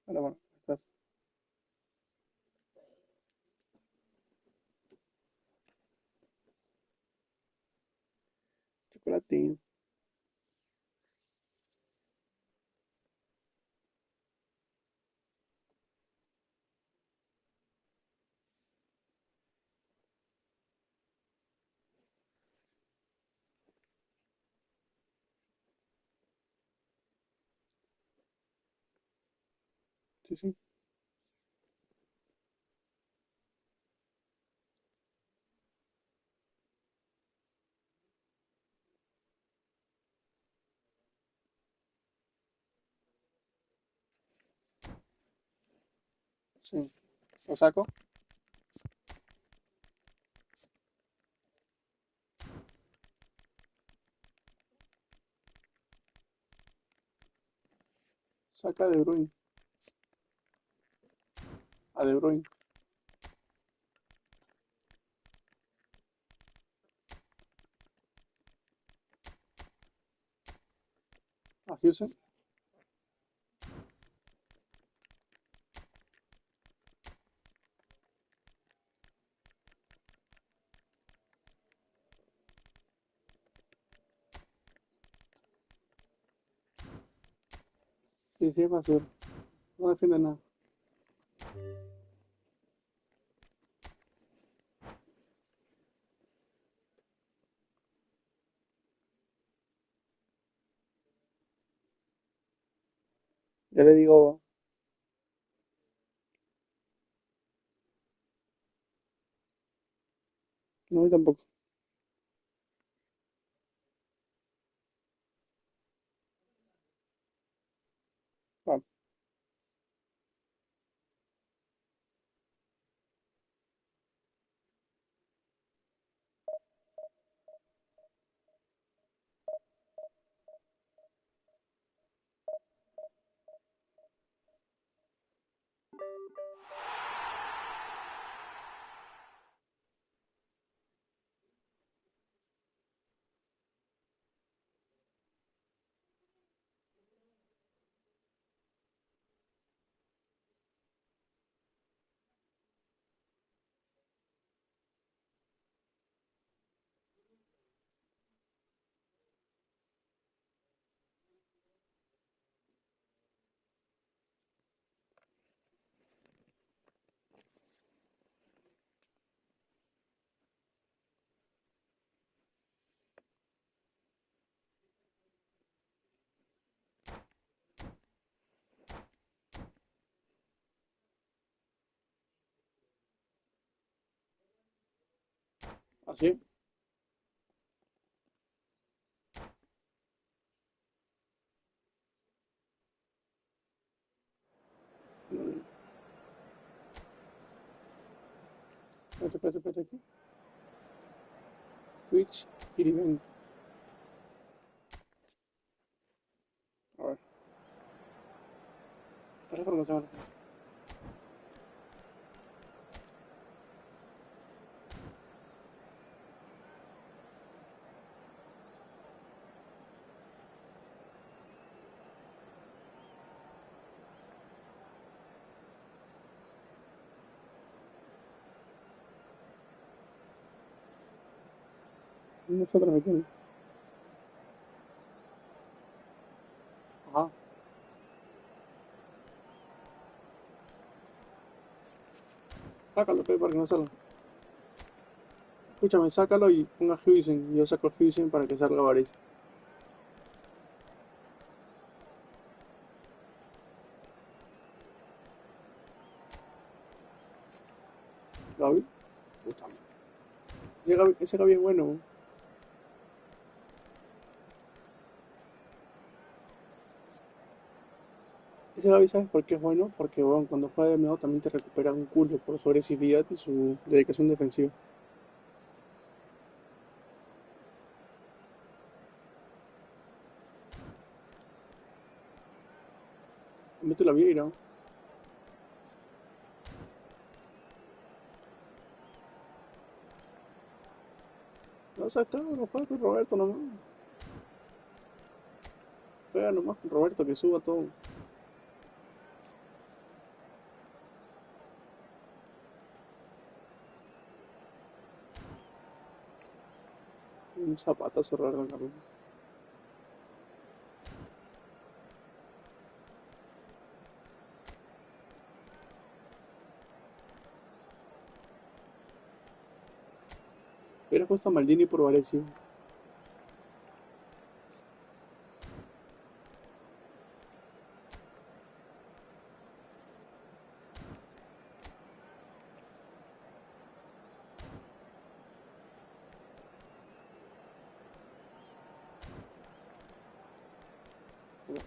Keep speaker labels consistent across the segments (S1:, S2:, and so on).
S1: Ahora bueno, estás chocolatín. Sí, sí. Sí. Lo saco. Saca De Bruyne. A De Bruyne. A Houston. Sí, sí, es basura. No defiende nada. Ya le digo, no, yo tampoco. Vamos. Así. Espérate, espérate, espérate aquí. Twitch, Kiriben. A ver. Espera por ahora. No fue transmitiendo. Ajá. Sácalo, pe, para que no salga. Escúchame, sácalo y ponga Huisen. Yo saco Huisen para que salga Varese. Gaby. Puta madre. Ese Gaby es bueno. Ese Gaby, ¿sabes por qué es bueno? Porque, bueno, cuando juega de medio también te recupera un culo por su agresividad y su dedicación defensiva. Mete la vieira. No saca, no juega con Roberto nomás. Juega nomás con Roberto que suba todo. Un zapatazo raro en la mano. Hubiera puesto a Maldini por Varese.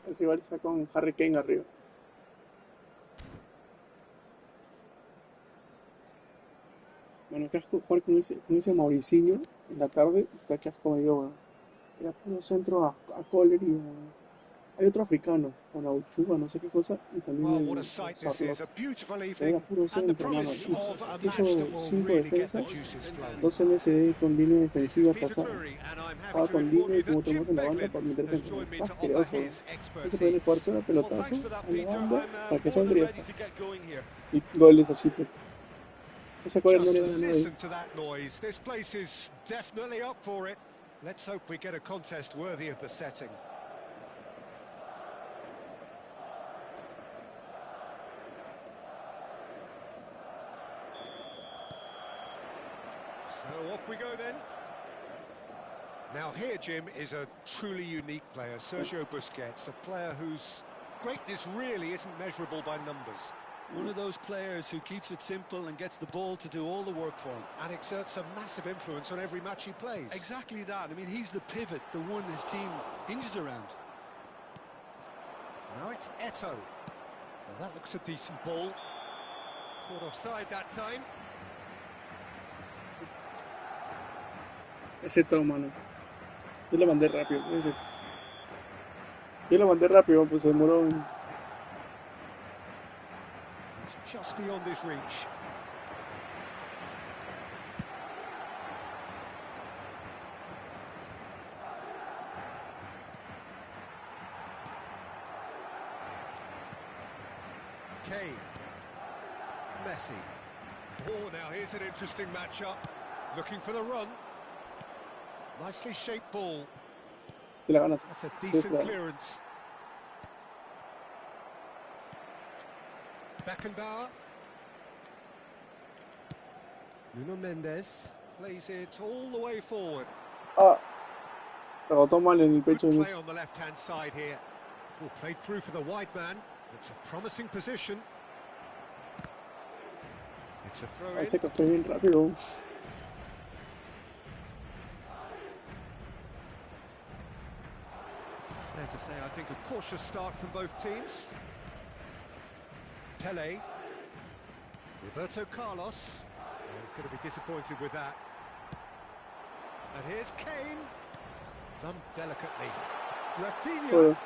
S1: El rival está con Harry Kane arriba. Bueno, qué asco jugar con ese Mauricinho en la tarde. Está que asco me dio, weón. Era puro centro a Kohler y hay otro africano, con Auchuba, no sé qué cosa, y también el Sarlot. Era puro centro, mano. Hizo 5 defensas, 2 MSD con línea defensiva pasada. Estaba con línea y como tomate en la banda para meterse en el más asqueroso. No se puede jugar con el pelotazo a la banda para que entre y ya está. Y goles así, pues. Esa cual no le da a nadie.
S2: Let's hope we get a contest worthy of the setting. So off we go then. Now here, Jim, is a truly unique player, Sergio Busquets, a player whose greatness really isn't measurable by numbers.
S3: One of those players who keeps it simple and gets the ball to do all the work for him.
S2: And exerts a massive influence on every match he plays.
S3: Exactly that. I mean, he's the pivot, the one his team hinges around.
S2: Now it's Eto'o. Well, that looks a decent ball. Caught offside that time.
S1: Ese todo, mano. Yo lo mandé rápido. Yo lo mandé rápido, pues se demoró en...
S2: Just beyond his reach. Kane. Messi. Oh, now here's an interesting matchup. Looking for the run. Nicely shaped ball. That's a decent clearance. Beckenbauer. Nuno Mendes plays it all the way forward.
S1: Rebotó mal en el pecho.
S2: Good play on the left-hand side here. Oh, played through for the wide man. It's a promising position. It's a throw-in.
S1: Ese que fue bien rápido.
S2: Fair to say, I think a cautious start from both teams. Pele, Roberto Carlos, he's going to be disappointed with that. And here's Kane, done delicately. Rafinha,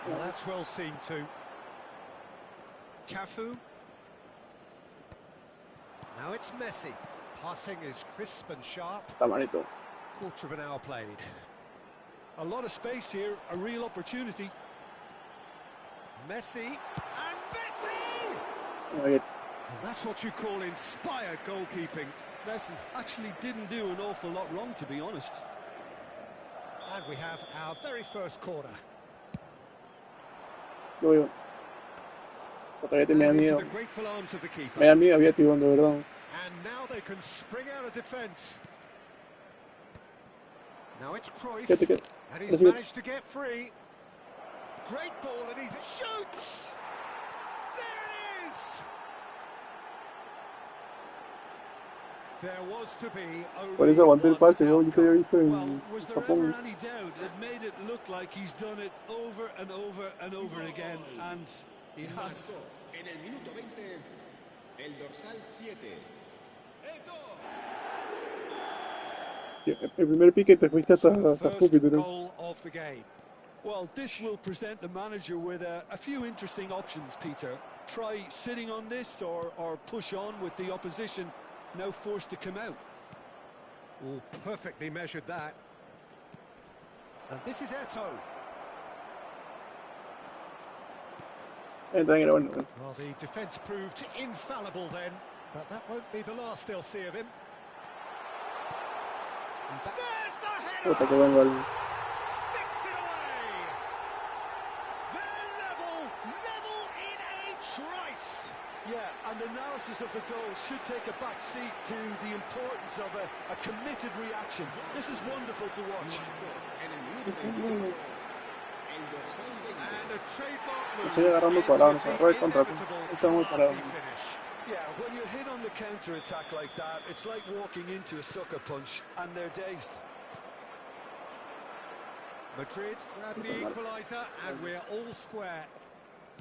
S2: well, that's well seen too. Cafu. Now it's Messi. Passing is crisp and sharp. Quarter of an hour played.
S3: A lot of space here, a real opportunity.
S2: Messi, and Messi!
S1: Well,
S2: that's what you call inspired goalkeeping.
S3: Messi actually didn't do an awful lot wrong, to be honest.
S2: And we have our very first corner.
S1: Yo. Todavía me da miedo.
S2: The grateful arms of the keeper.
S1: Me da miedo, había tío, de verdad.
S2: And now they can spring out of defence. Now it's Cruyff, and he's managed to get free. Great ball, and he's shoots! There it is! There was to be
S1: Por eso aguanté el pase, yo te había visto en
S3: Well, was there
S1: Japón.
S3: ever any doubt? It made it look like he's done it over and over and over again, and he has.
S4: En el minuto 20, el dorsal 7.
S1: El primer pique te fuiste hasta Júpiter.
S2: Goal of the game.
S3: Well, this will present the manager with a few interesting options, Peter. Try sitting on this or push on with the opposition now forced to come out.
S2: Oh, perfectly measured that. And this is Eto. Well, the defence proved infallible then, but that won't be the last they'll see of him. There's the header! Sticks it away! They're level in a trice!
S3: Yeah, and analysis of the goal should take a back seat to the importance of a committed reaction. This is wonderful to watch.
S2: And a trademark move.
S1: Estoy agarrando paradas, contra ti. Está muy parado.
S3: Yeah, when you're hit on the counter-attack like that, it's like walking into a sucker punch, and they're dazed.
S2: Madrid grab the equaliser, and we're all square.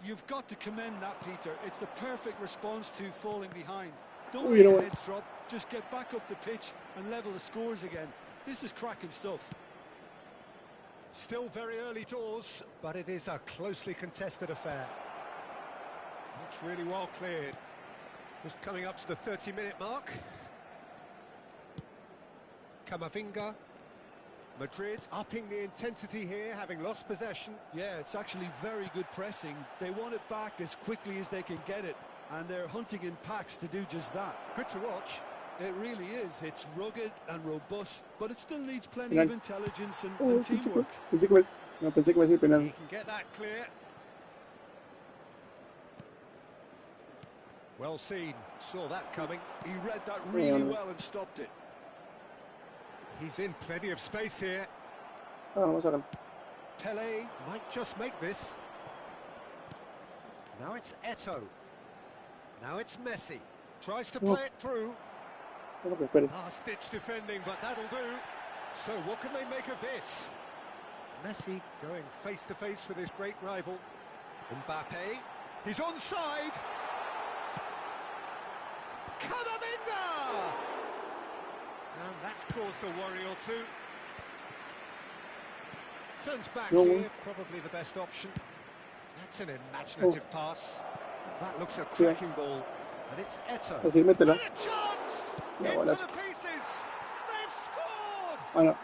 S3: You've got to commend that, Peter. It's the perfect response to falling behind. Don't let your heads drop, just get back up the pitch and level the scores again. This is cracking stuff.
S2: Still very early doors, but it is a closely contested affair. That's really well cleared. Just coming up to the 30-minute mark. Camavinga. Madrid upping the intensity here, having lost possession.
S3: Yeah, it's actually very good pressing. They want it back as quickly as they can get it, and they're hunting in packs to do just that.
S2: Good to watch.
S3: It really is. It's rugged and robust, but it still needs plenty of intelligence and teamwork.
S1: Pensé que iba a decir penal.
S2: He can get that clear. Well seen. Saw that coming.
S3: He read that really well and stopped it.
S2: He's in plenty of space here. Pele might just make this. Now it's Eto. Now it's Messi. Tries to play it through. Last-ditch defending, but that'll do. So what can they make of this? Messi going face-to-face with his great rival. Mbappe. He's onside. Camavinga! And that's caused a worry or two. Turns back here, probably the best option. That's an imaginative pass. That looks a cracking ball. And it's Eto. And a chance! In for the pieces! They've scored! And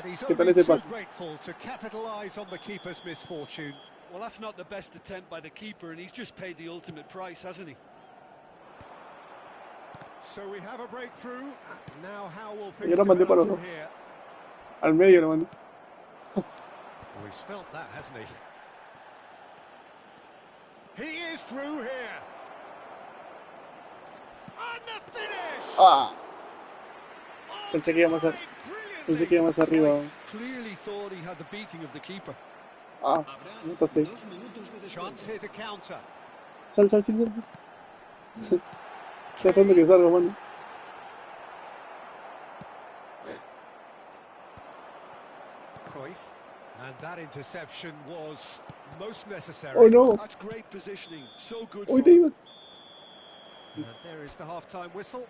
S2: he's only too grateful to capitalise on the keeper's misfortune.
S3: Well, that's not the best attempt by the keeper, and he's just paid the ultimate price, hasn't he?
S2: So we have a breakthrough. Now how will things develop from here?
S1: Al medio lo mandé.
S2: Oh, he's felt that, hasn't he? He is through here. And the finish!
S1: Pensé que iba más arriba.
S3: Clearly thought he had the beating of the keeper.
S1: No pasé.
S2: Chance here to counter.
S1: Sal. Está dejando que salga, mano.
S2: Cruyff. And that interception was most necessary.
S1: Oh no!
S3: That's great positioning. So good.
S2: And there is the half-time whistle.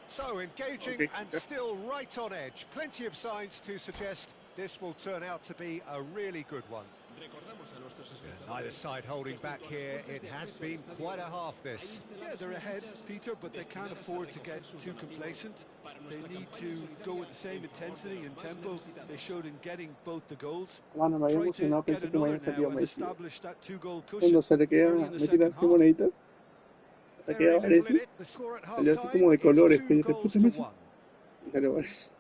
S2: So engaging and still right on edge. Plenty of signs to suggest this will turn out to be a really good one. Neither side holding back here. It has been quite a half, this.
S3: Yeah, they're ahead, Peter, but they can't afford to get too complacent. They need to go with the same intensity and tempo they showed in getting both the goals.
S1: Mano, me había emocionado, pensé que me había salido Messi.
S3: Establish that two-goal cushion.
S1: Cuando se le queda, me tira así moneditas. Se queda Varese. Salió así como de colores, que dije, puta Messi. Y salió Varese.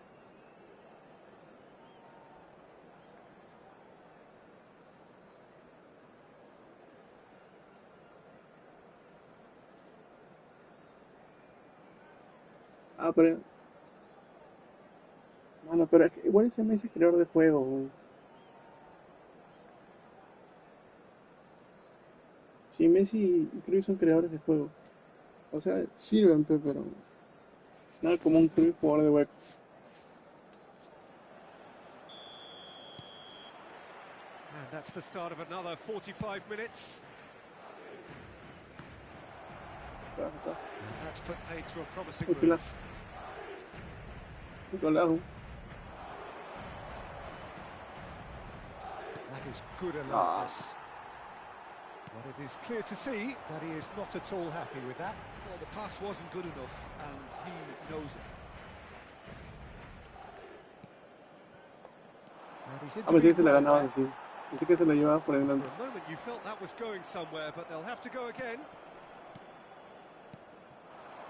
S1: Pero... Mano, pero es que igual ese Messi es creador de juego, güey. Sí, Messi y Cruyff son creadores de juego. O sea, sirven, pero... Nada como un Cruyff jugador de hueco.
S2: And that's the start of another 45 minutes. And that's put paid to a promising move. shows good alertness. But it is clear to see that he is not at all happy with that.
S3: Well, the pass wasn't good enough, and he knows it.
S2: And he's
S1: A ver si se la
S2: intervened
S1: ganaba
S2: well
S1: así. Dice que se la llevaba por
S2: there.
S1: delante.
S2: For a moment you felt that was going somewhere, but they'll have to go again.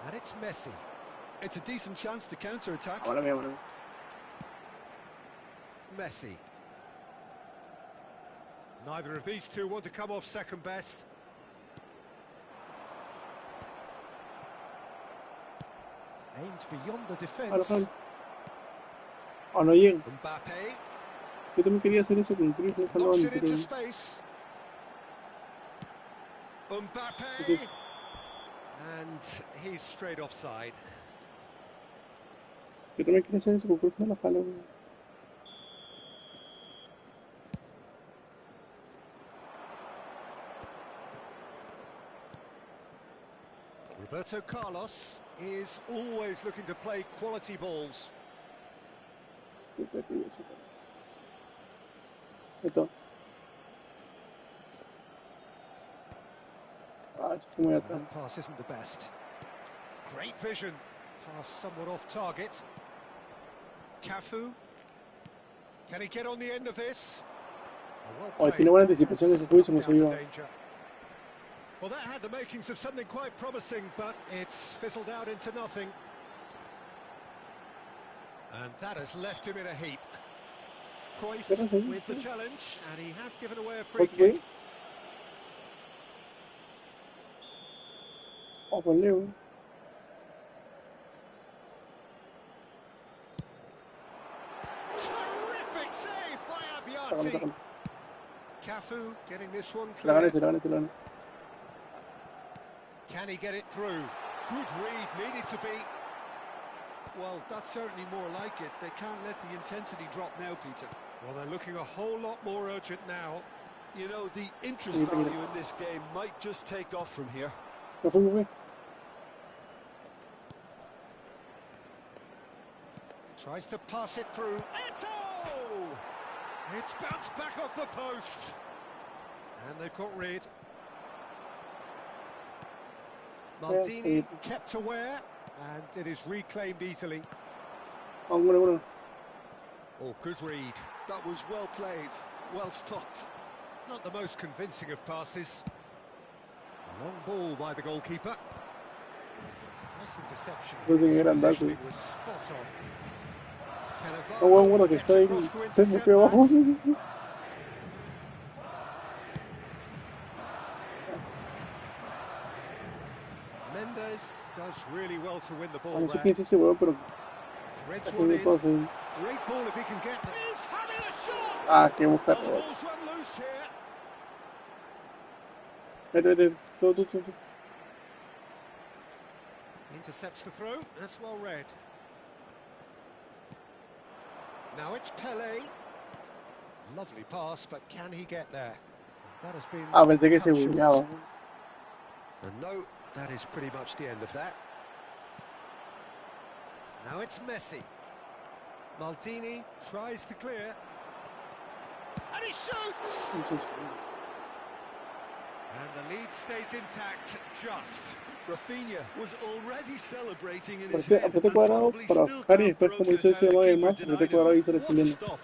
S2: And it's Messi.
S3: It's a decent chance to counter-attack.
S1: Ahora mira.
S2: Messi. Neither of these two want to come off second best. Aimed beyond the defence.
S1: Oh, no llega.
S2: Mbappe.
S1: Yo también quería hacer eso con Chris, no
S2: Knocks
S1: salvaban,
S2: it
S1: pero...
S2: into space. Mbappe.
S1: Entonces,
S2: And he's straight offside.
S1: yo también quería hacer eso con Chris, no la jalo.
S2: Roberto Carlos is always looking to play quality balls.
S1: Esto. Ah, eso fue muy atrás.
S2: That pass isn't the best. Great vision. Pass somewhat off target. Cafu. Can he get on the end of this?
S1: Oh, tiene buena anticipación ese fue y se nos iba.
S2: Well, that had the makings of something quite promising, but it's fizzled out into nothing. And that has left him in a heap. Cruyff with the challenge, and he has given away a free kick.
S1: Oh, pues Leo.
S2: Terrific save by Abiati. Cafu getting this one
S1: Se la
S2: clear.
S1: gane.
S2: Can he get it through? Good read, needed to be.
S3: Well, that's certainly more like it. They can't let the intensity drop now, Peter.
S2: Well, they're looking a whole lot more urgent now.
S3: You know, the interest value in this game might just take off from here.
S1: No fue.
S2: Tries to pass it through. Eto! It's bounced back off the post. And they've got rid. Maldini kept aware, and it is reclaimed easily.
S1: Oh, bueno.
S2: Oh, good read.
S3: That was well played, well stopped.
S2: Not the most convincing of passes. Long ball by the goalkeeper. Nice interception. Positioning was spot on.
S1: Oh, bueno, que está ahí. Está muy abajo.
S2: Mendes does really well to win the ball.
S1: No sé quién es ese huevo, pero...
S2: Threads one in.
S1: Todo,
S2: Great ball if he can get there. He's having a shot!
S1: ah, que buscar.
S2: The ball's run loose here.
S1: Vete. Todo.
S2: Intercepts the throw. That's well read. Now it's Pele. Lovely pass, but can he get there? That has been...
S1: Ah, pensé que se
S2: cut short.
S1: bugueaba.
S2: And no, that is pretty much the end of that. Now it's Messi. Maldini tries to clear. And he shoots! And the lead stays intact, just.
S3: Rafinha was already celebrating in his
S1: Apreté
S3: head and
S1: cuadrado
S3: probably
S1: para
S3: still
S1: bajar y
S3: can't
S1: después como
S3: process
S1: dice
S3: how
S1: se
S3: the
S1: llama de
S3: keeper
S1: más, apreté
S3: denied
S1: cuadrado y
S3: him.
S1: sale
S3: What a
S1: chileno.
S3: stop.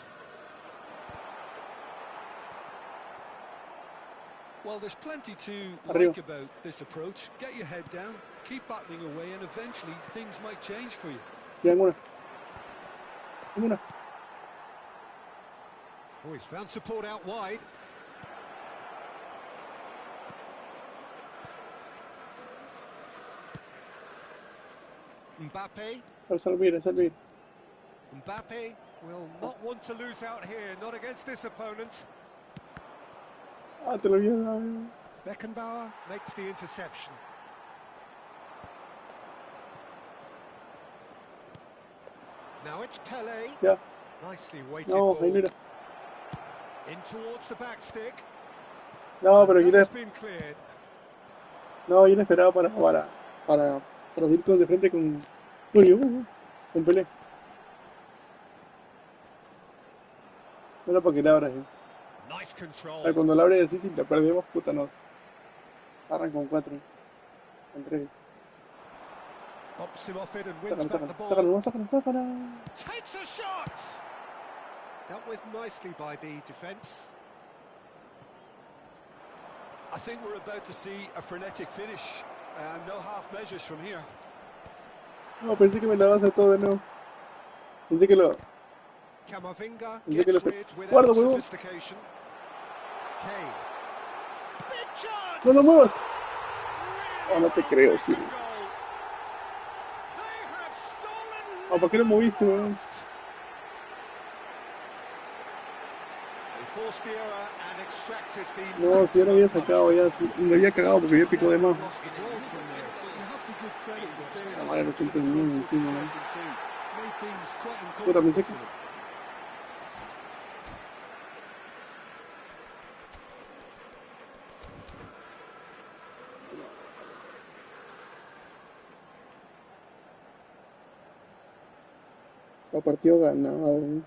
S3: Well, there's plenty to
S1: Arriba.
S3: like about this approach. Get your head down, keep battling away, and eventually things might change for you.
S1: Tengo una.
S2: Oh, he's found support out wide. Mbappe.
S1: Salve.
S2: Mbappe will not want to lose out here, not against this opponent.
S1: Ah, te lo había dado.
S2: Beckenbauer makes the interception. Now it's Pele.
S1: Ya.
S2: Nicely weighted
S1: No,
S2: ball.
S1: ahí mira.
S2: In towards the back stick.
S1: No, pero
S2: That has been cleared.
S1: No, yo no esperaba para ir con de frente con Pelé. No era para que le abras.
S2: Nice control.
S1: Ay, cuando la abre así, si la perdemos, puta, nos agarran con 4. Con 3.
S2: Bumps him off it and wins
S1: Sácala,
S2: back
S1: sácala.
S2: the ball.
S1: Sácala, sácala, sácala.
S2: Takes a shot! Dealt with nicely by the defence.
S3: I think we're about to see a frenetic finish. No half measures from here.
S1: No, pensé que me la vas a todo de nuevo. Pensé que lo...
S2: Camavinga
S1: Pensé que lo...
S2: gets rid
S1: Guarda,
S2: without
S1: huevón.
S2: sophistication. Kane. Big chance!
S1: No lo muevas.
S2: Really
S1: Oh, no te
S2: well
S1: creo,
S2: taken
S1: sí.
S2: goal. They have stolen
S1: Oh, ¿para qué lo moviste, weón?
S2: Liverpool. They forced the error and extracted the
S1: No, si ya lo había
S2: maximum
S1: sacado ya. Sí. Y lo había cagado porque había picado de más.
S3: Lost the ball from there. You have to give credit for
S1: La
S3: fairness.
S1: madre, el 81 encima, ¿no?
S3: Pressing too. Made things quite
S1: Puta, pensé
S3: uncomfortable
S1: que...
S3: for them.
S1: La partido ganado, weón.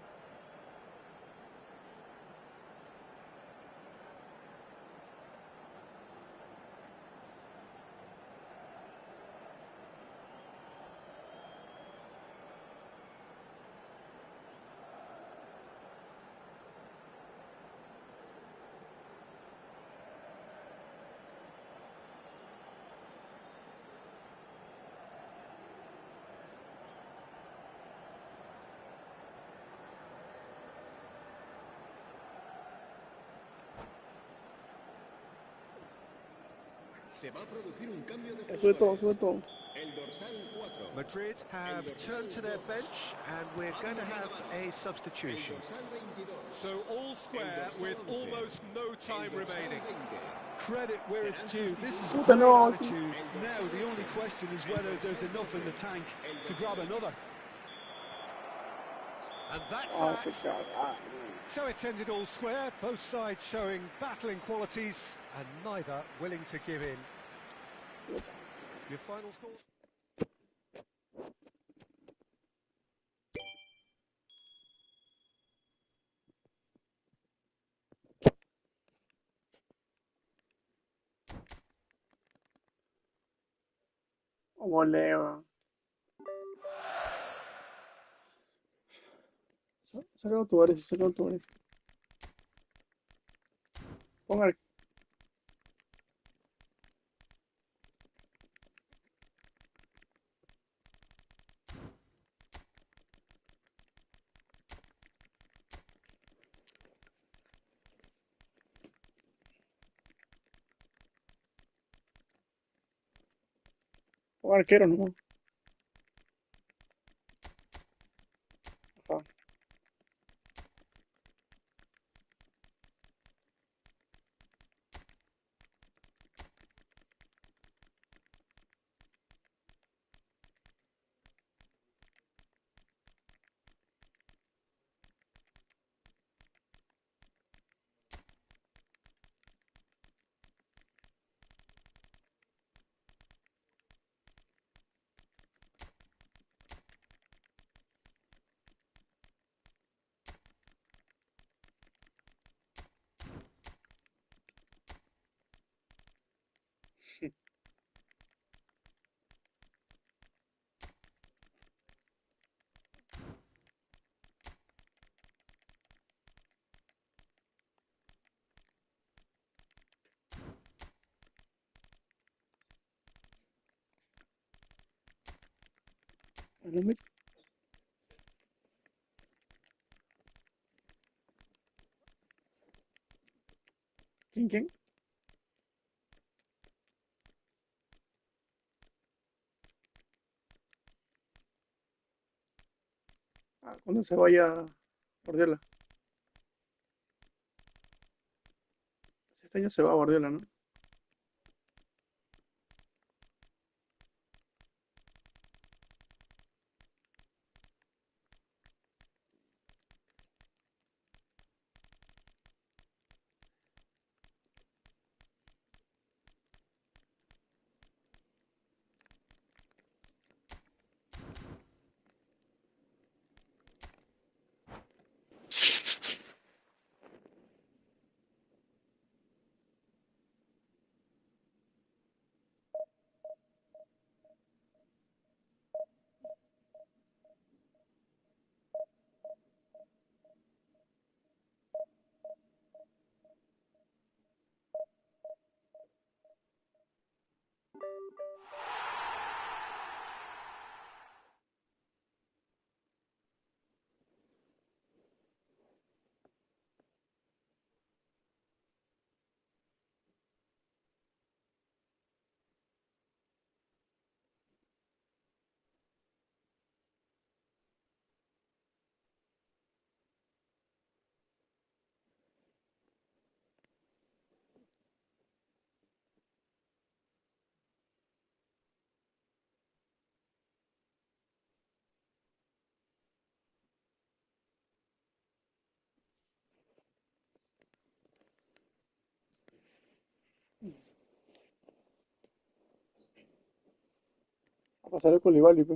S4: Se va a producir un cambio de
S1: Sube todo,
S4: jugadores.
S1: sube todo.
S4: El dorsal 4.
S2: Madrid have turned to their bench and we're going to have a
S4: El
S2: substitution.
S4: dorsal 22.
S2: So all square with almost no time
S4: El dorsal
S2: remaining.
S4: 20.
S3: Credit where it's due. This is
S1: Puta,
S3: great
S1: no.
S3: attitude. Now the only question is whether there's enough in the tank to grab another.
S2: And that's
S1: Ah, qué
S2: that.
S1: cagada.
S2: So it's ended all square, both sides showing battling qualities and neither willing to give in. Your final thought?
S1: Volé, weón. Saca autores, saca autores. Ponga... Ponga arquero, ¿no? Ajá. No me... ¿Quién, quién? Ah, cuando se vaya Guardiola. Este año se va a Guardiola, ¿no? pasar el Koulibaly, pe.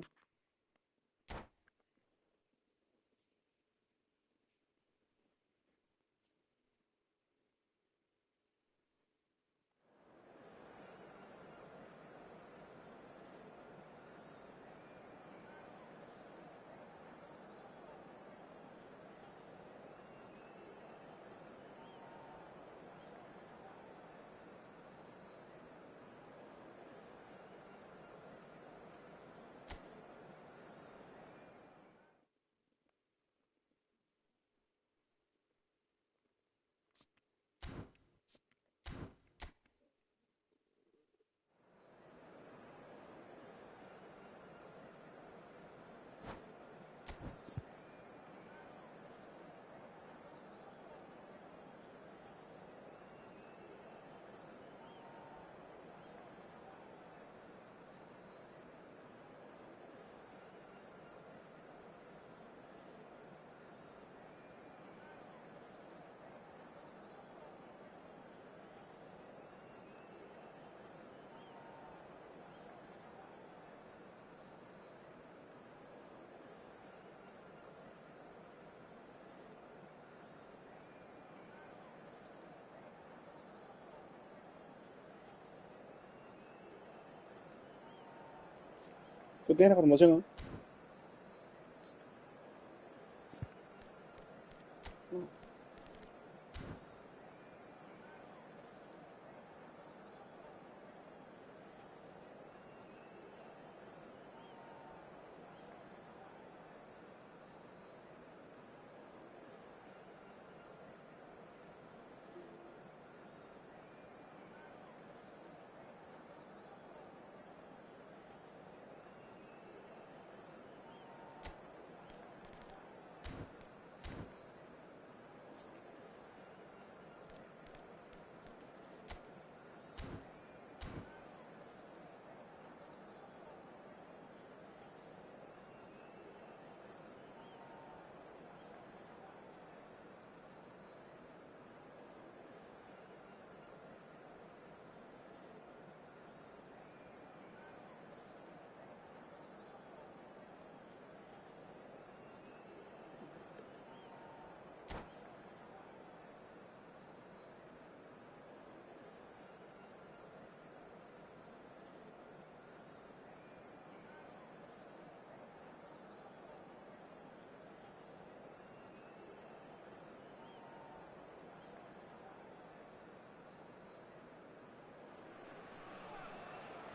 S1: Tú tienes la promoción, ¿no?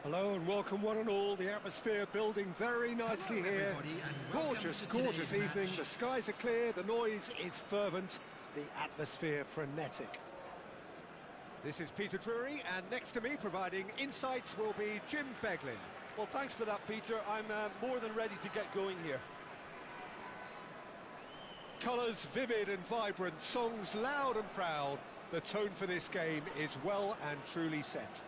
S2: Hello and welcome one and all. The atmosphere building very nicely here. Gorgeous, gorgeous evening. The skies are clear, the noise is fervent, the atmosphere frenetic. This is Peter Drury, and next to me providing insights will be Jim Beglin.
S3: Well, thanks for that, Peter. I'm more than ready to get going here.
S2: Colours vivid and vibrant, songs loud and proud. The tone for this game is well and truly set.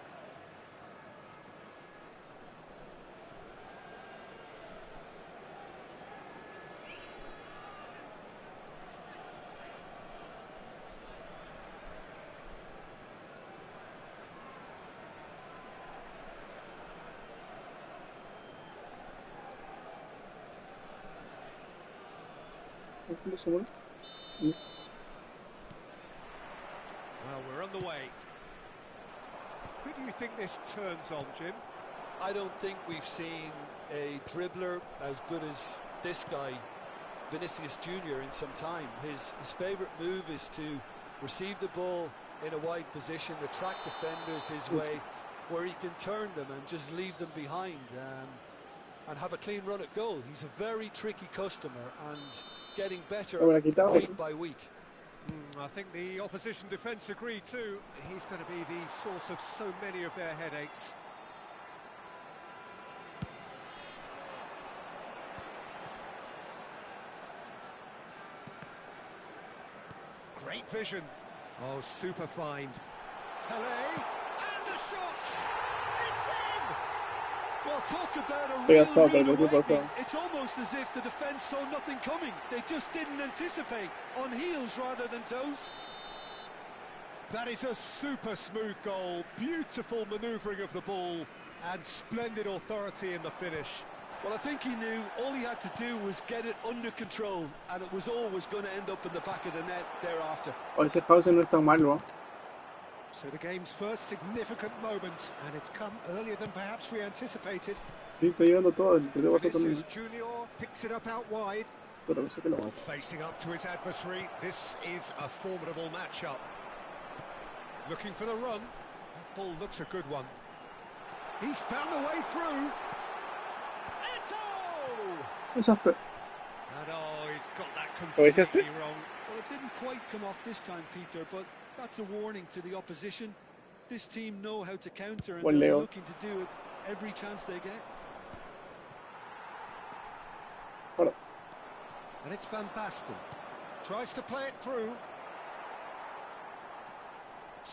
S1: Well,
S2: we're on the way. Who do you think this turns on, Jim?
S3: I don't think we've seen a dribbler as good as this guy, Vinicius Jr., in some time. His favourite move is to receive the ball in a wide position, attract defenders his way, where he can turn them and just leave them behind and have a clean run at goal. He's a very tricky customer and getting better week by week.
S2: I think the opposition defence agree too. He's going to be the source of so many of their headaches. Great vision. Oh, super find. Pele, and a shot! It's in!
S3: Well, talk about a real awakening. It's almost as if the defence saw nothing coming. They just didn't anticipate, on heels rather than toes.
S2: That is a super smooth goal, beautiful manoeuvring of the ball, And splendid authority in the finish.
S3: Well, I think he knew all he had to do was get it under control, and it was always going to end up in the back of the net thereafter.
S1: O ese house no es tan malo.
S2: So the game's first significant moment, and it's come earlier than perhaps we anticipated.
S1: Sí, está llegando todo.
S2: Vinicius Junior picks it up out wide.
S1: Pero sé que lo
S2: Facing up to his adversary, this is a formidable matchup. Looking for the run. That ball looks a good one. He's found a way through.
S1: Exacto.
S2: And he's got that
S1: ¿Lo
S2: completely wrong.
S3: Well, it didn't quite come off this time, Peter, but that's a warning to the opposition. This team know how to counter, and they'll be looking to do it every chance they get.
S1: Hola.
S2: And it's Van Basten. Tries to play it through.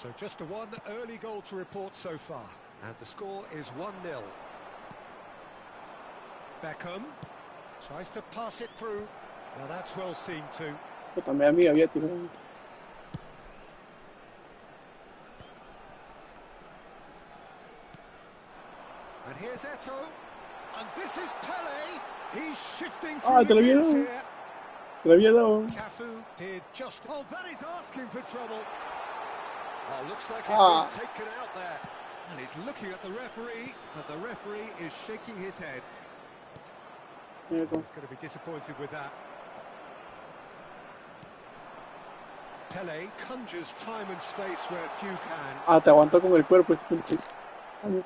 S2: So just a one early goal to report so far. And the score is 1-0. Beckham tries to pass it through. Now that's well seen too.
S1: Puta, me da miedo, había tirado.
S2: And here's Eto'o. And this is Pele. He's shifting
S1: Ah,
S2: through
S1: te lo
S2: the
S1: había
S2: gears
S1: dado.
S2: here.
S1: Te lo había dado.
S2: Cafu did just... Oh, that is asking for trouble. Oh, looks like he's been taken out there. And he's looking at the referee, but the referee is shaking his head. He's going to be disappointed with that. Pele conjures time and space where few can.
S1: Ah, te aguantó con el cuerpo.
S2: Well,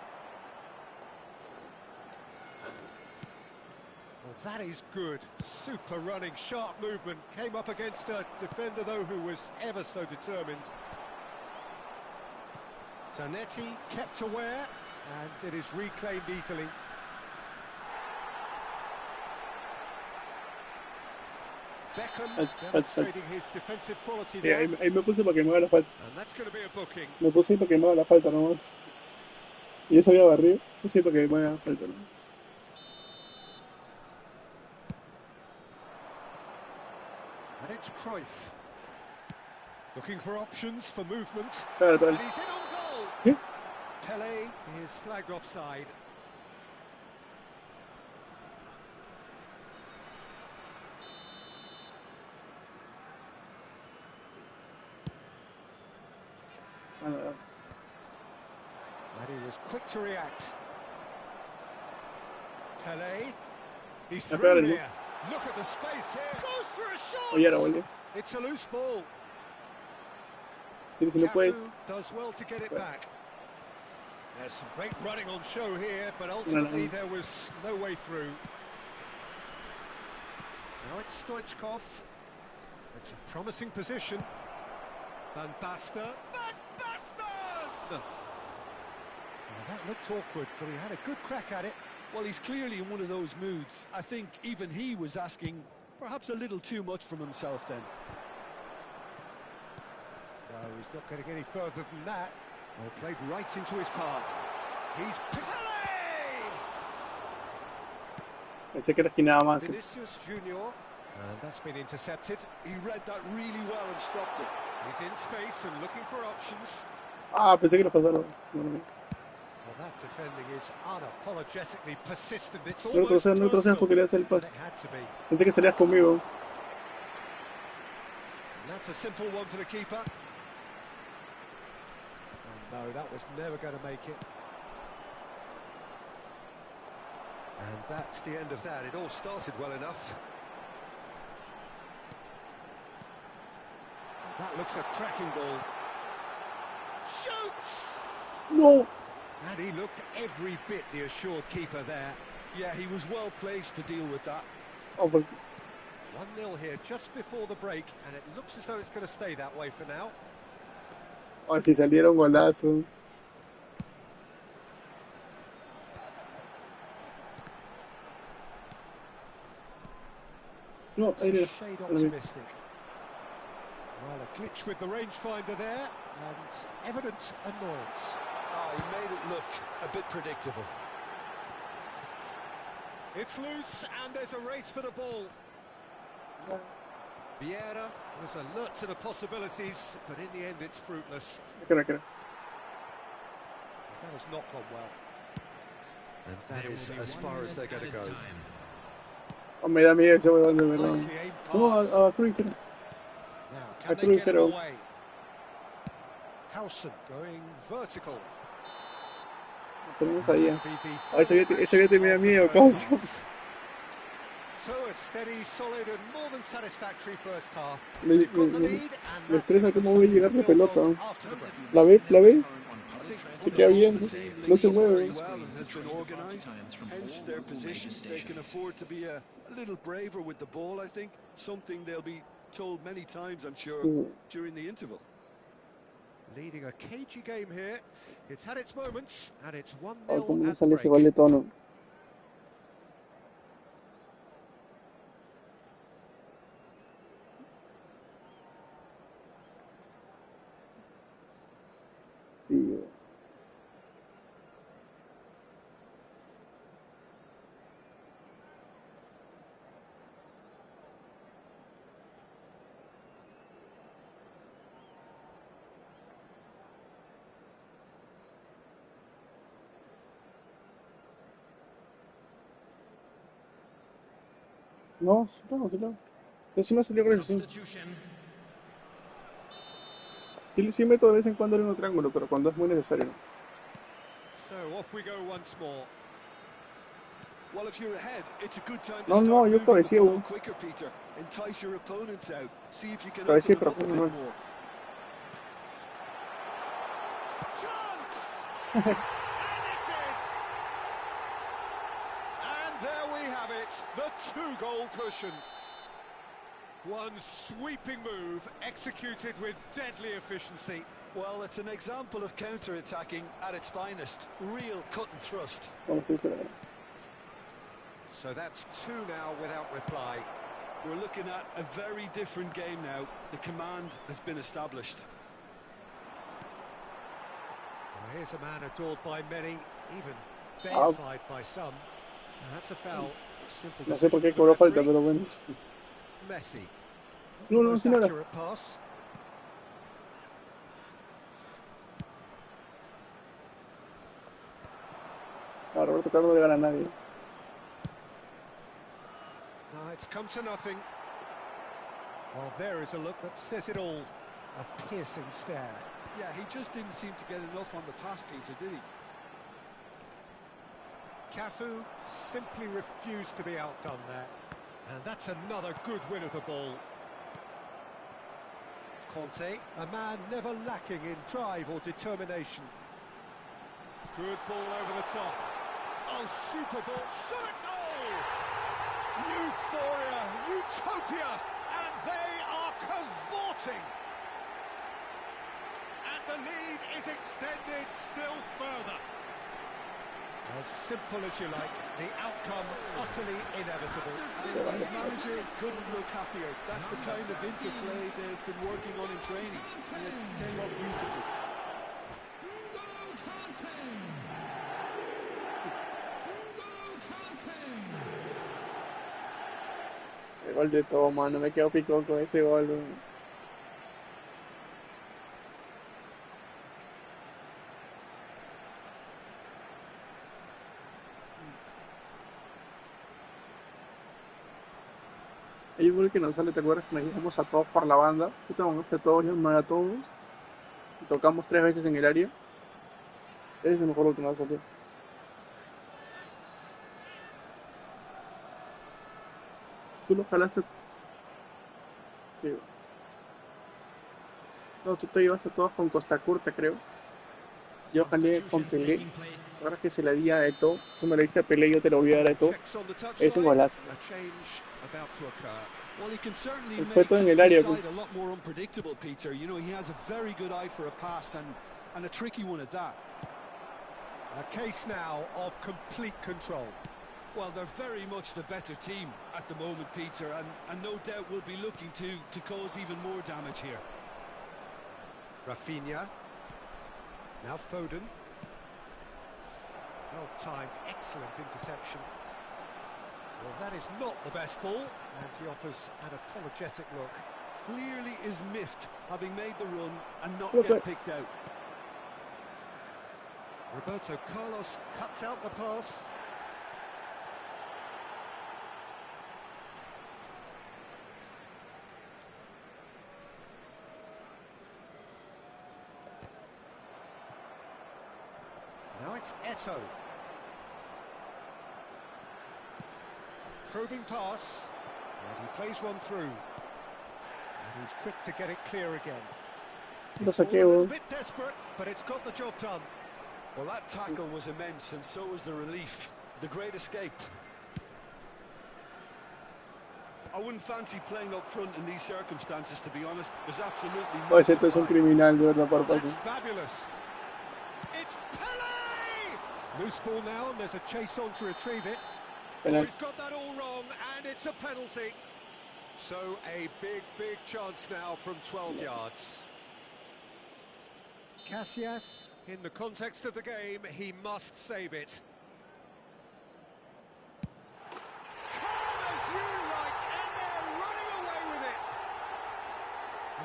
S2: that is good. Super running, sharp movement. Came up against a defender, though, who was ever so determined. Zanetti kept aware, and it is reclaimed easily. Beckham demonstrating his defensive quality there.
S1: Ahí me puse para que me haga la falta.
S2: And that's going to be a booking.
S1: Me puse ahí para que me haga la falta nomás. Y eso había barrido. Puse ahí para que me haga la falta nomás.
S2: And it's Cruyff. Looking for options for movement.
S1: Claro,
S2: And he's in on goal.
S1: ¿Qué?
S2: Pele is flagged offside. And he was quick to react. Pele. He's through here. Look at the space here. Goes for a shot.
S1: Oye, ahora vuelve.
S2: It's a loose ball.
S1: Si no puedes.
S2: Cafu does well to get it back. There's some great running on show here, but ultimately there was no way through. Now it's Stoichkov. It's a promising position. Van Basten. Van Basten! Well, that looked awkward, but he had a good crack at it.
S3: Well, he's clearly in one of those moods. I think even he was asking perhaps a little too much from himself then.
S2: No, he's not getting any further than that. Well, played right into his path. He's Pele!
S1: Pensé que era esquinada más.
S2: Vinicius Junior. And that's been intercepted.
S3: He read that really well and stopped it.
S2: He's in space and looking for options.
S1: Ah, pensé que lo pasaron.
S2: Well, that defending is unapologetically persistent. It's
S1: No
S2: almost
S1: retrocedas porque le hace el
S2: but
S1: pase.
S2: it had to be.
S1: Pensé que salías conmigo.
S2: And that's a simple one for the keeper. Oh, no, that was never going to make it. And that's the end of that. It all started well enough. That looks a cracking ball. Shoots!
S1: No.
S2: And he looked every bit the assured keeper there.
S3: Yeah, he was well placed to deal with that.
S1: Oh, porque...
S2: 1-0 here just before the break, and it looks as though it's going to stay that way for now.
S1: Oh, si salieron golazo. No, ahí era.
S2: Shade optimistic. Well, a glitch with the rangefinder there, and evident annoyance.
S3: Oh, he made it look a bit predictable.
S2: It's loose, and there's a race for the ball. Vieira was alert to the possibilities, but in the end it's fruitless.
S1: Creo.
S2: That has not gone well. And that is as far as they're going to go.
S1: Oh, me da miedo ese huevón de verdad.
S2: Nicely aimed
S1: No,
S2: pass.
S1: a Cruz.
S2: Now,
S1: A
S2: can they
S1: Cruz,
S2: get him
S1: pero.
S2: away? Howson going vertical.
S1: Eso no sabía.
S2: Be the
S1: Ah, ese
S2: final
S1: me da
S2: action
S1: miedo,
S2: of the first
S1: causa.
S2: half. So a steady, solid and more than satisfactory first half.
S1: Me
S2: They've got the lead and
S1: me
S2: that
S1: estresa
S2: gives them
S1: cómo voy a
S2: something
S1: llegar
S2: to
S1: la
S2: build
S1: pelota.
S2: on after the break.
S1: ¿La ve? ¿La ve?
S3: I think
S1: Se
S3: on the
S1: queda
S3: whole,
S1: bien.
S3: the team
S1: No se
S3: links up very
S1: mueve.
S3: well and has been organised. Hence their position. They can afford to be a little braver with the ball, I think. Something they'll be told many times, I'm sure, during the interval.
S2: Leading a cagey game here. It's had its moments and it's 1-0
S1: Ah, cómo no
S2: at the
S1: sale ese
S2: break.
S1: gol de tono. Sí, no, no, sí, no. Yo sí me salió gracias, sí. Sí meto de vez en cuando en un triángulo, pero cuando es muy necesario.
S2: So off we go once more.
S3: Well, if you're ahead, it's a good time to
S1: No,
S3: start
S1: no, yo
S3: moving the
S1: cabeceo,
S3: ball
S1: güey.
S3: quicker, Peter. Entice your opponents out. See if you can
S1: Cabeceo,
S3: open them
S1: pero
S3: up a bit
S1: no.
S3: more.
S2: Chance! And it's in! And there we have it, the two-goal cushion. One sweeping move, executed with deadly efficiency.
S3: Well, it's an example of counter-attacking at its finest. Real cut and thrust.
S1: Vamos a ir para allá.
S2: So that's two now without reply.
S3: We're looking at a very different game now. The command has been established.
S2: Well, here's a man adored by many, even deified by some. And that's a foul. Simple
S1: No sé por qué
S2: decision for
S1: cobró
S2: the
S1: falta,
S2: referee.
S1: pero bueno.
S2: Messi.
S1: No, no,
S2: Most
S1: sí, no era.
S2: accurate pass.
S1: A Roberto Carlos no le gana a nadie.
S2: No, it's come to nothing. Well, there is a look that says it all. A piercing stare.
S3: Yeah, he just didn't seem to get enough on the pass, Peter, did he?
S2: Cafu simply refused to be outdone there. And that's another good win of the ball. Conte, a man never lacking in drive or determination. Good ball over the top. Oh, super ball. Shot a goal! Euphoria, utopia, and they are cavorting. And the lead is extended still further. As simple as you like, the outcome utterly inevitable.
S3: The manager couldn't look happier. That's the kind of interplay they've been working on in training, and it came up beautifully.
S1: El gol de todo, mano. Me quedo picado con ese gol. Hay un gol que nos sale, ¿te acuerdas que nos llevamos a todos por la banda? Tú te mandaste a todos, yo me mandé a todos. Y tocamos 3 veces en el área. Ese es el mejor gol que nos ha salido. Tú lo jalaste. Sí. No, tú te ibas a todos con Costa Curta, creo. Yo jalé con Pelé. Ahora que se la di a Eto'o. Tú me la diste a Pelé y yo te lo voy a dar a Eto'o. Es un golazo.
S3: Well, he can certainly
S1: Fue
S3: make
S1: todo en el área.
S3: his side a lot more unpredictable, Peter. You know, he has a very good eye for a pass and a tricky one at that.
S2: A case now of complete control.
S3: Well, they're very much the better team at the moment, Peter, and no doubt will be looking to cause even more damage here.
S2: Rafinha. Now Foden. Well timed, excellent interception. Well, that is not the best ball, and he offers an apologetic look.
S3: Clearly is miffed, having made the run and not
S1: What's
S3: get
S1: that?
S3: picked out.
S2: Roberto Carlos cuts out the pass. It's Eto. Probing pass, and he plays one through. And he's quick to get it clear again.
S1: Lo
S2: It's all
S1: saqué,
S2: a little
S1: weón.
S2: bit desperate, but it's got the job done.
S3: Well, that tackle was immense, and so was the relief. The great escape.
S5: I wouldn't fancy playing up front in these circumstances, to be honest. There's absolutely no
S1: Oye, esto es un
S5: supply.
S1: criminal, de verdad, por
S2: That's
S1: Paco.
S2: fabulous. It's Pele! Loose ball now, and there's a chase on to retrieve it. Oh,
S1: Penal.
S2: he's got that all wrong, and it's a penalty. So a big chance now from 12 yards. Casillas, in the context of the game, he must save it. Calm as you like, and they're running away with it.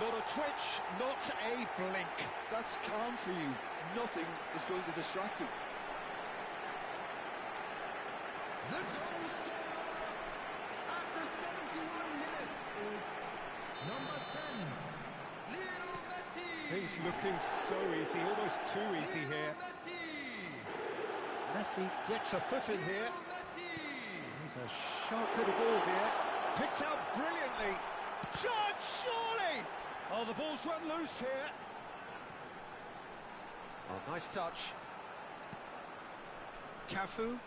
S2: Not a twitch, not a blink.
S3: That's calm for you. Nothing is going to distract you.
S4: The goal scorer after 71 minutes is number 10, Lionel Messi.
S2: Things looking so easy, almost too easy here. Messi gets a foot in here. He's a sharp little ball here. Picked out brilliantly. Shot, surely! Oh, the ball's run loose here. Oh, nice touch. Cafu.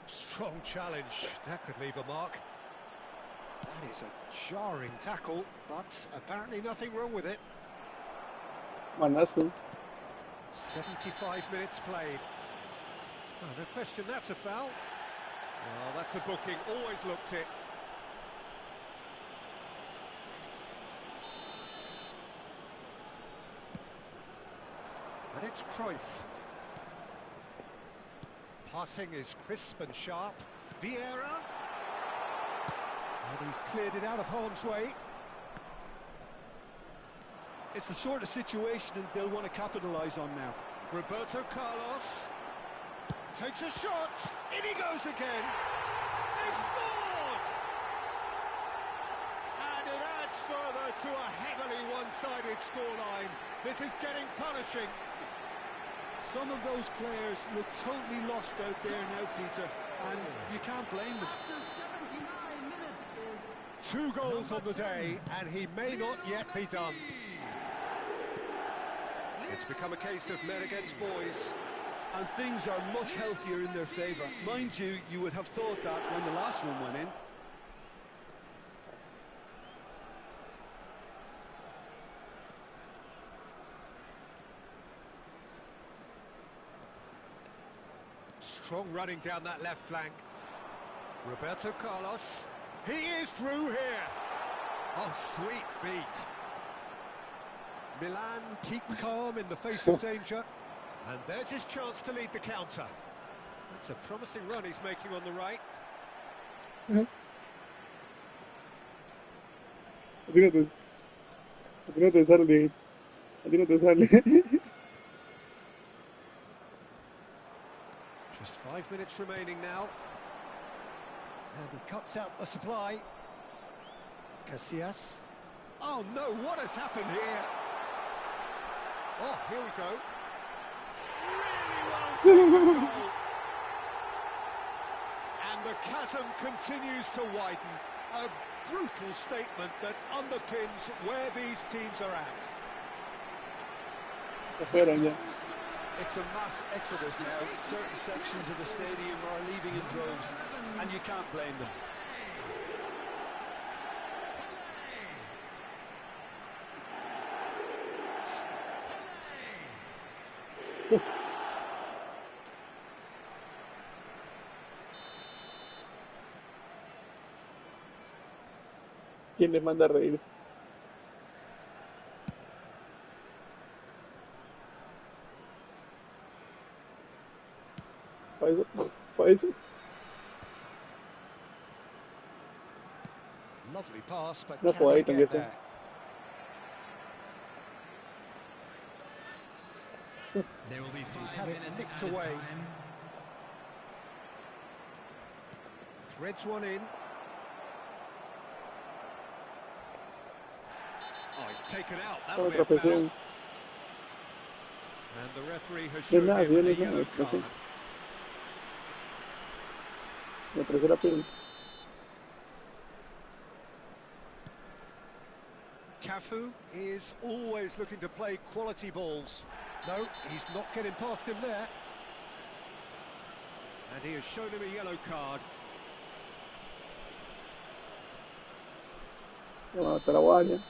S2: Strong challenge. That could leave a mark. That is a jarring tackle, but apparently nothing wrong with it.
S1: Manazo.
S2: 75 minutes played. Oh, no question, that's a foul. Oh, that's a booking, always looked it. And it's Cruyff. Passing is crisp and sharp. Vieira. And he's cleared it out of harm's way.
S3: It's the sort of situation that they'll want to capitalise on now.
S2: Roberto Carlos takes a shot. In he goes again. They've scored! And it adds further to a heavily one-sided scoreline. This is getting punishing.
S3: Some of those players look totally lost out there now, Peter, and you can't blame them.
S4: After 79 minutes is
S2: 2 goals on the day, and he may not yet be done. It's become a case of men against boys.
S3: And things are much healthier in their favour. Mind you, you would have thought that when the last one went in.
S2: Strong running down that left flank. Roberto Carlos. He is through here. Oh, sweet feet. Milan keep calm in the face of danger. And there's his chance to lead the counter. That's a promising run he's making on the right.
S1: A ti no te sale. A ti no te sale.
S2: Just 5 minutes remaining now. And he cuts out the supply. Casillas. Oh no, what has happened here? Oh, here we go. Really well taken goal. And the chasm continues to widen. A brutal statement that underpins where these teams are at.
S1: Se fueron ya.
S3: It's a mass exodus now. Certain sections of the stadium are leaving in droves, and you can't blame them.
S1: ¿Quién les manda a reír? Para eso.
S2: Lovely pass, but
S1: Una
S2: can he
S1: jugadita
S2: get
S1: aunque sea.
S2: there?
S4: There will be
S2: He's
S4: 5
S2: had it
S4: minutes
S2: nicked
S4: added
S2: away.
S4: time.
S2: Threads one in. Oh, he's taken out. That'll
S1: Como
S2: be a foul.
S1: tropecé.
S2: And the referee has
S1: No es
S2: shown
S1: nada,
S2: him
S1: yo no
S2: a
S1: es nada,
S2: yellow
S1: no sé.
S2: card.
S1: La tercera penalti.
S2: Cafu is always looking to play quality balls. No, he's not getting past him there. And he has shown him a yellow card.
S1: Vamos hasta la guardia.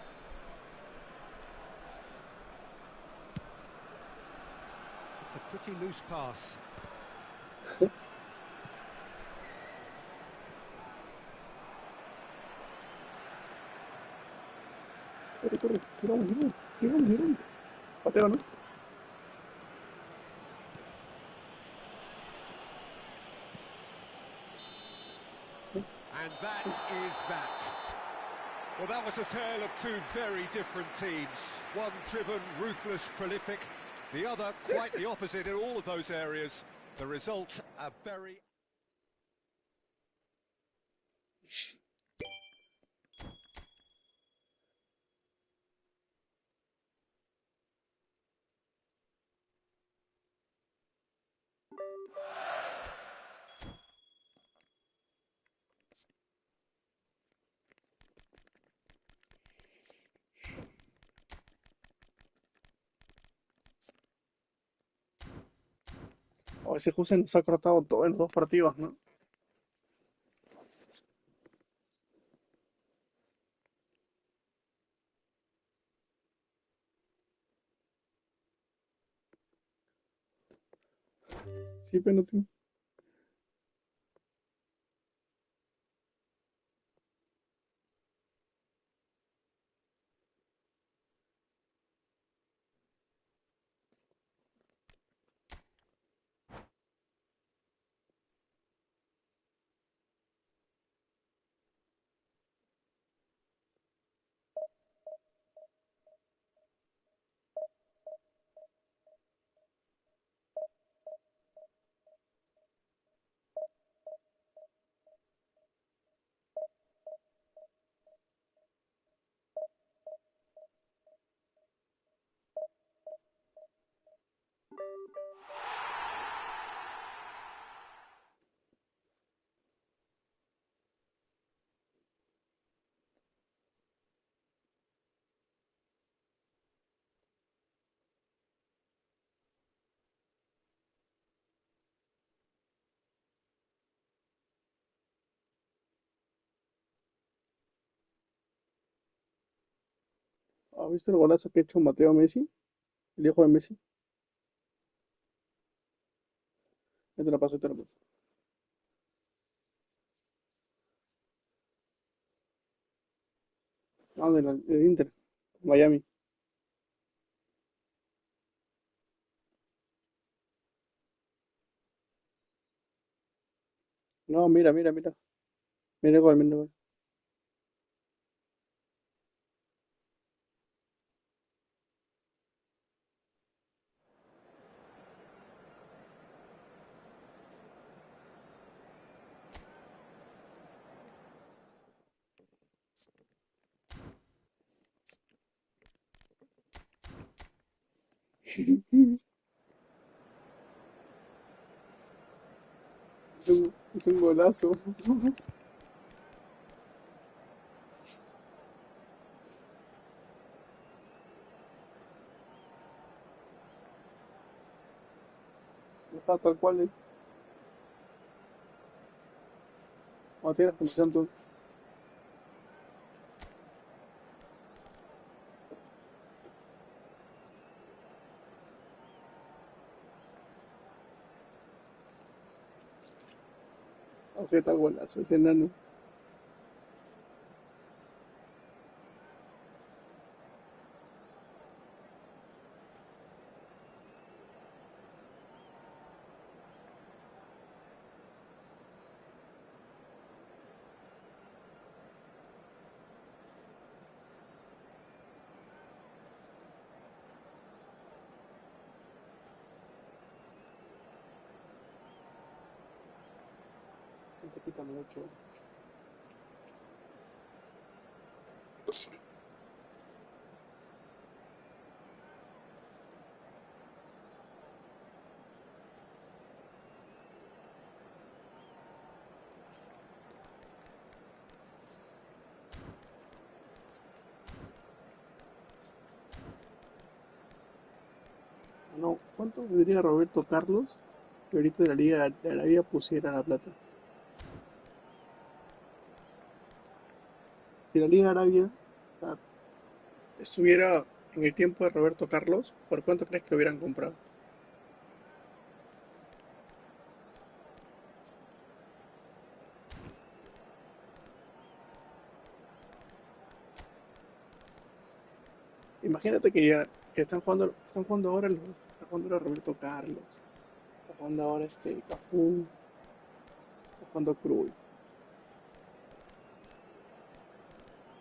S2: It's a pretty loose pass.
S1: Corre, corre, tiramos. Pateo, ¿no?
S2: And that is that. Well, that was a tale of two very different teams. One driven, ruthless, prolific. The other quite the opposite in all of those areas. The result, a very...
S1: O ese José nos ha cortado todo en los dos partidos, ¿no? Sí, penalti. ¿Has visto el golazo que ha hecho Mateo Messi? El hijo de Messi. Ya te la paso, te la paso. Ah, del Inter. Miami. No, mira. Mira el gol, mira el gol. Es un golazo. Está tal cual. Cuando tienes comisión tú. Ok, tal golazo, ese enano. Te quita mucho. No, ¿cuánto vendría Roberto Carlos que ahorita de la Liga pusiera la plata? Si la Liga Arabia ah, estuviera en el tiempo de Roberto Carlos, ¿por cuánto crees que lo hubieran comprado? Imagínate que ya que están jugando ahora está jugando ahora Roberto Carlos, está jugando ahora Cafú, está jugando Cruz.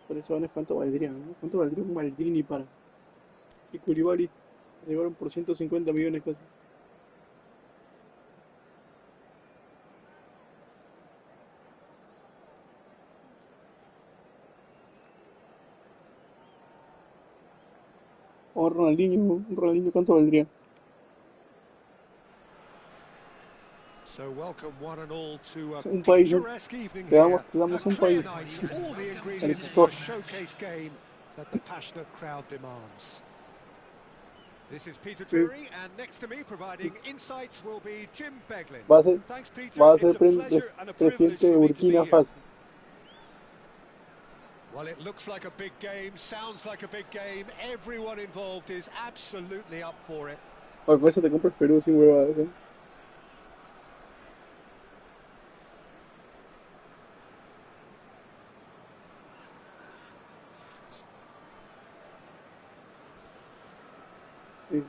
S1: Por eso van cuánto valdrían, ¿no? ¿Cuánto valdría un Maldini para? Si Koulibaly llegaron por 150 millones casi. O un Ronaldinho, ¿cuánto valdría?
S2: So welcome one and all to a
S1: Un país, ¿no?
S2: picturesque evening
S1: Te
S2: here.
S1: damos
S2: A
S1: un
S2: clear
S1: país.
S2: night, all the
S1: El
S2: ingredients for a
S1: exporte.
S2: showcase game that the passionate crowd demands. This is Peter
S1: Sí,
S2: Drury, and next to me providing insights will be Jim Beglin.
S1: va a ser,
S3: Thanks, Peter.
S1: va a ser
S3: It's a pleasure and a privilege
S1: presidente de
S3: for me to be
S1: Burkina
S3: here.
S1: Faso.
S2: Well, it looks like a big game, sounds like a big game. Everyone involved is absolutely up for it.
S1: O con eso te compras Perú sin huevadas, ¿eh? Sí.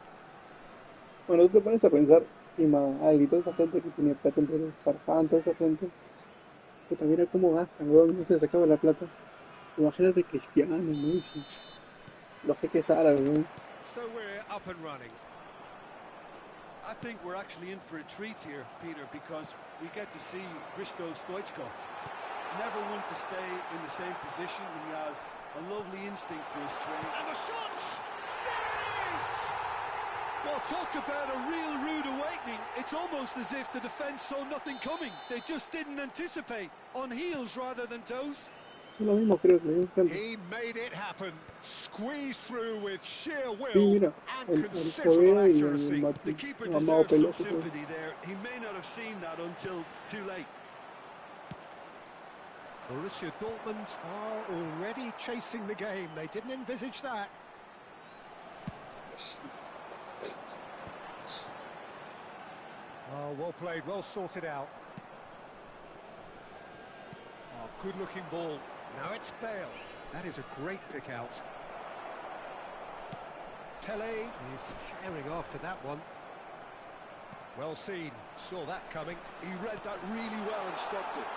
S1: Bueno, tú te pones a pensar, y y toda esa gente que tenía plata en Perú, Farfán, toda esa gente, que también era cómo gastan, weón, no se sacaba la plata. Imagínate Cristiano, Messi, los jeques árabes, weón.
S2: So we're up and running.
S3: I think we're actually in for a treat here, Peter, because we get to see Hristo Stoichkov. Never one to stay in the same position. He has a lovely instinct for his trade.
S2: And the shots! There it is!
S3: Well, talk about a real rude awakening. It's almost as if the defence saw nothing coming. They just didn't anticipate. On heels rather than toes.
S1: Es lo mismo, creo que le dio un canto.
S2: He made it happen. Squeezed through with sheer
S1: Sí,
S2: will
S1: mira,
S2: and
S1: el
S2: considerable
S1: Joel y
S2: accuracy.
S3: The keeper
S1: el mamado
S3: deserves some
S1: Peloso.
S3: sympathy there. He may not have seen that until too late.
S2: Borussia Dortmund are already chasing the game. They didn't envisage that. Oh, well played, well sorted out. Oh, good-looking ball. Now it's Bale. That is a great pick out. Tele is herring after that one. Well seen, saw that coming.
S3: He read that really well and stopped it.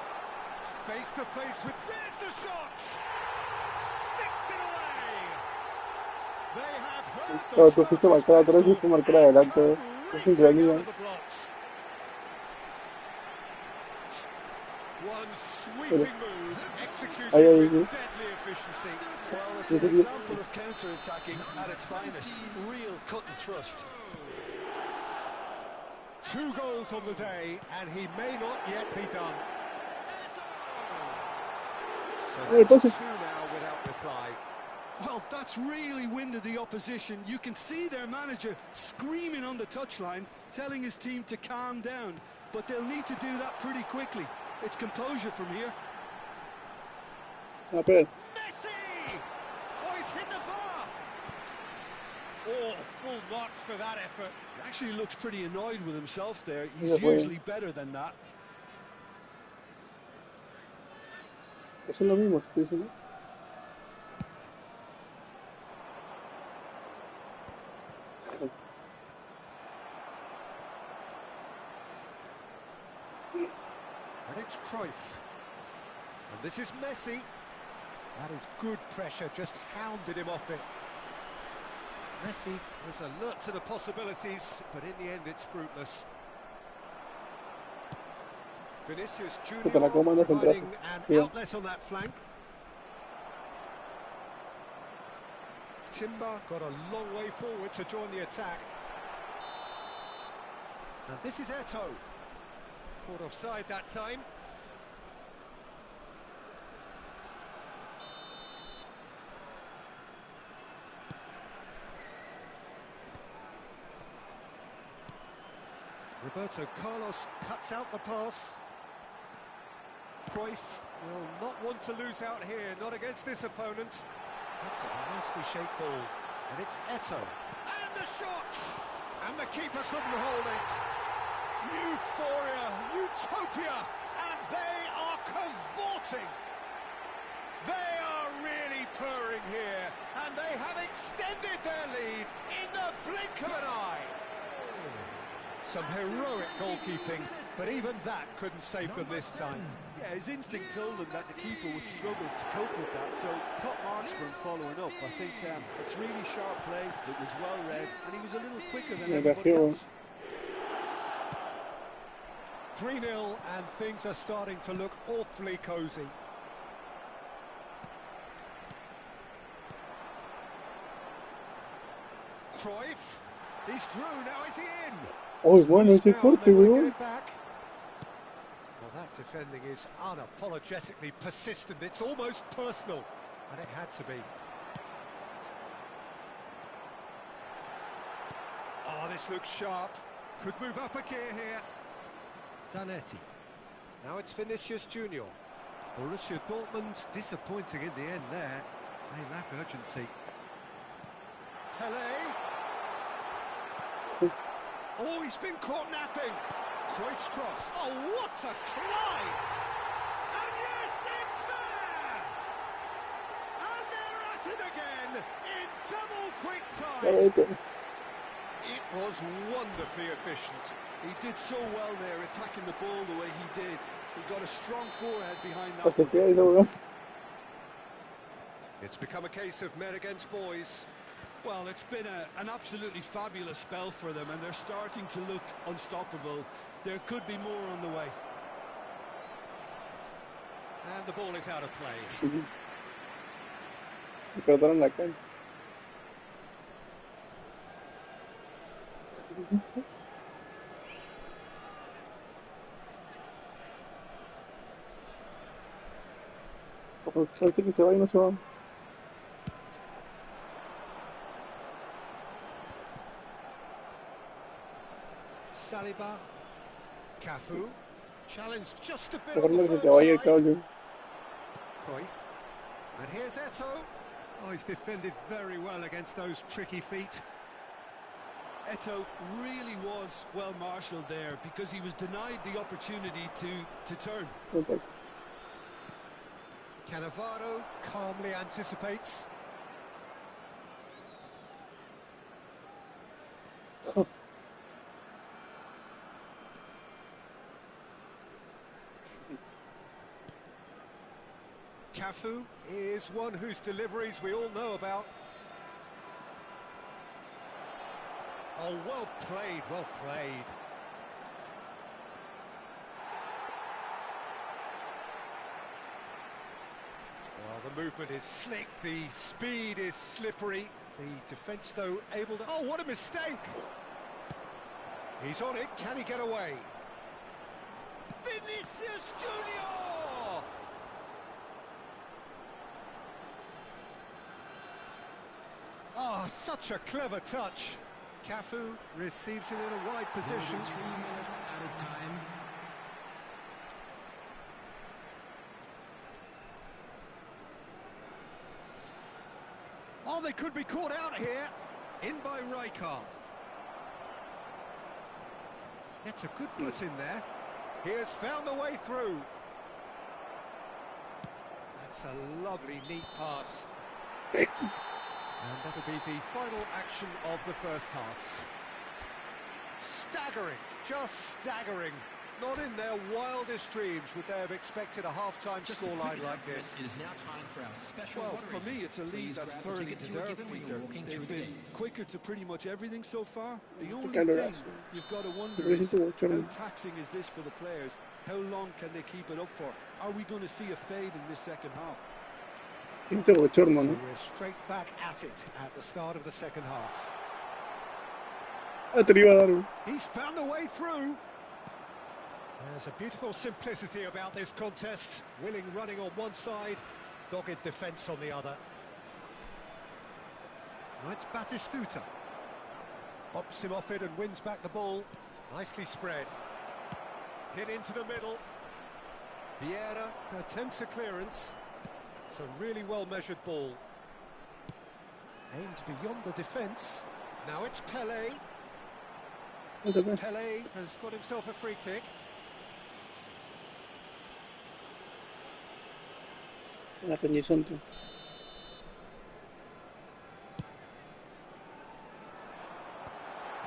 S2: Face to face with, there's the shot! Sticks it away! They have heard
S1: Claro,
S2: the
S1: tú fuiste marcado atrás y fue marcado adelante. Es increíble.
S2: One sweeping move, executed
S1: Ahí,
S2: with
S1: sí.
S2: deadly efficiency.
S3: Well, it's
S1: Sí,
S3: an
S1: sí.
S3: example of counter-attacking at its finest. Real cut and thrust.
S2: 2 goals on the day, and he may not yet be done. So
S1: Hey,
S2: that's
S1: pues,
S2: 2 now without reply.
S3: Well, that's really winded the opposition. You can see their manager screaming on the touchline, telling his team to calm down. But they'll need to do that pretty quickly. It's composure from here.
S1: Ah, espera.
S2: Messi! Oh, he's hit the bar! Oh, full marks for that effort.
S3: He actually looks pretty annoyed with himself there.
S1: Yeah,
S3: He's
S1: boy.
S3: usually better than that.
S1: Eso es lo mismo, estoy diciendo.
S2: And it's Cruyff. And this is Messi. That is good pressure, just hounded him off it. Messi is alert to the possibilities, but in the end it's fruitless. Vinicius Junior
S1: Puta, la comanda central.
S2: providing an
S1: Yeah.
S2: outlet on that flank. Timber got a long way forward to join the attack. And this is Eto'o. Caught offside that time. Roberto Carlos cuts out the pass. Cruyff will not want to lose out here, not against this opponent. That's a nicely shaped ball, and it's Eto'o. And the shot! And the keeper couldn't hold it. Euphoria, utopia, and they are cavorting. They are really purring here, and they have extended their lead in the blink of an eye. Some heroic goalkeeping, but even that couldn't save them this time.
S3: Yeah, his instinct told him that the keeper would struggle to cope with that, so top marks for him following up. I think it's really sharp play, it was well read, and he was a little quicker than everybody else.
S2: 3-0, and things are starting to look awfully cosy. Cruyff, he's through, now is he in?
S1: Oh, bueno ese corte, weón.
S2: Well, that defending is unapologetically persistent. It's almost personal, and it had to be. Oh, this looks sharp. Could move up a gear here. Zanetti. Now it's Vinicius Junior. Borussia Dortmund disappointing in the end there. They lack urgency. Pele. Oh, he's been caught napping. Cruyff's cross. Oh, what a climb! And yes, it's there! And they're at it again in double quick time. It was wonderfully efficient.
S3: He did so well there, attacking the ball the way he did. He got a strong forehead behind that one.
S2: It's become a case of men against boys.
S3: Well, it's been an absolutely fabulous spell for them, and they're starting to look unstoppable. There could be more on the way.
S2: And the ball is out of play.
S1: Sí. Perdonaron la cancha. Parece que se va y no se va.
S2: Saliba, Cafu, challenged just a bit
S1: Mejor
S2: on
S1: no
S2: the
S1: que se te vaya el
S2: first
S1: cable.
S2: side. Cruyff, and here's Eto'o. Oh, he's defended very well against those tricky feet.
S3: Eto'o really was well marshalled there because he was denied the opportunity to turn.
S1: Okay.
S2: Cannavaro calmly anticipates.
S1: Oh.
S2: Cafu is one whose deliveries we all know about. Oh, well played, well played. Well, the movement is slick, the speed is slippery. The defence, though, able to... Oh, what a mistake! He's on it, can he get away? Vinicius Junior! Oh, such a clever touch. Cafu receives it in a wide position.
S4: 3 minutes out of time.
S2: Oh, they could be caught out here. In by Rijkaard. Gets a good foot in there. He has found the way through. That's a lovely, neat pass. And that'll be the final action of the first half. Staggering, just staggering. Not in their wildest dreams would they have expected a half-time scoreline like this.
S4: It is now time for our special
S3: Well,
S4: lottery.
S3: for me, it's a lead
S4: Please
S3: that's
S4: grab the
S3: thoroughly
S4: tickets you were
S3: deserved,
S4: given when you
S3: Peter.
S4: were walking
S3: They've
S4: through the
S3: been
S4: gates.
S3: quicker to pretty much everything so far. The only
S1: Qué
S3: thing
S1: calorazo.
S3: you've got to wonder
S1: Pero
S3: is
S1: sí tuvo
S3: how
S1: chorro.
S3: taxing is this for the players? How long can they keep it up for? Are we going to see a fade in this second half?
S1: Sí tuvo chorro,
S2: So
S1: ¿no?
S2: we're straight back at it at the start of the second half.
S1: Ah, te lo iba a dar, güey.
S2: He's found the way through. There's a beautiful simplicity about this contest. Willing running on one side, dogged defence on the other. Now it's Batistuta. Bops him off it and wins back the ball. Nicely spread. Hit into the middle. Vieira attempts a clearance. It's a really well-measured ball. Aimed beyond the defence. Now it's Pelé. Pelé has got himself a free kick.
S1: La Peñisonte.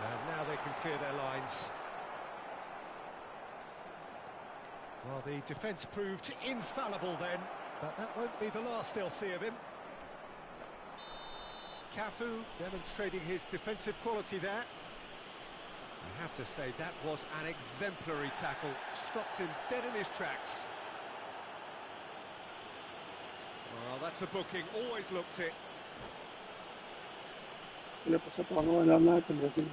S2: And now they can clear their lines. Well, the defence proved infallible then, but that won't be the last they'll see of him. Cafu demonstrating his defensive quality there. I have to say that was an exemplary tackle. Stopped him dead in his tracks. Well, that's a booking, always looked it.
S1: ¿Qué le pasa para no ganar nada con Brasil?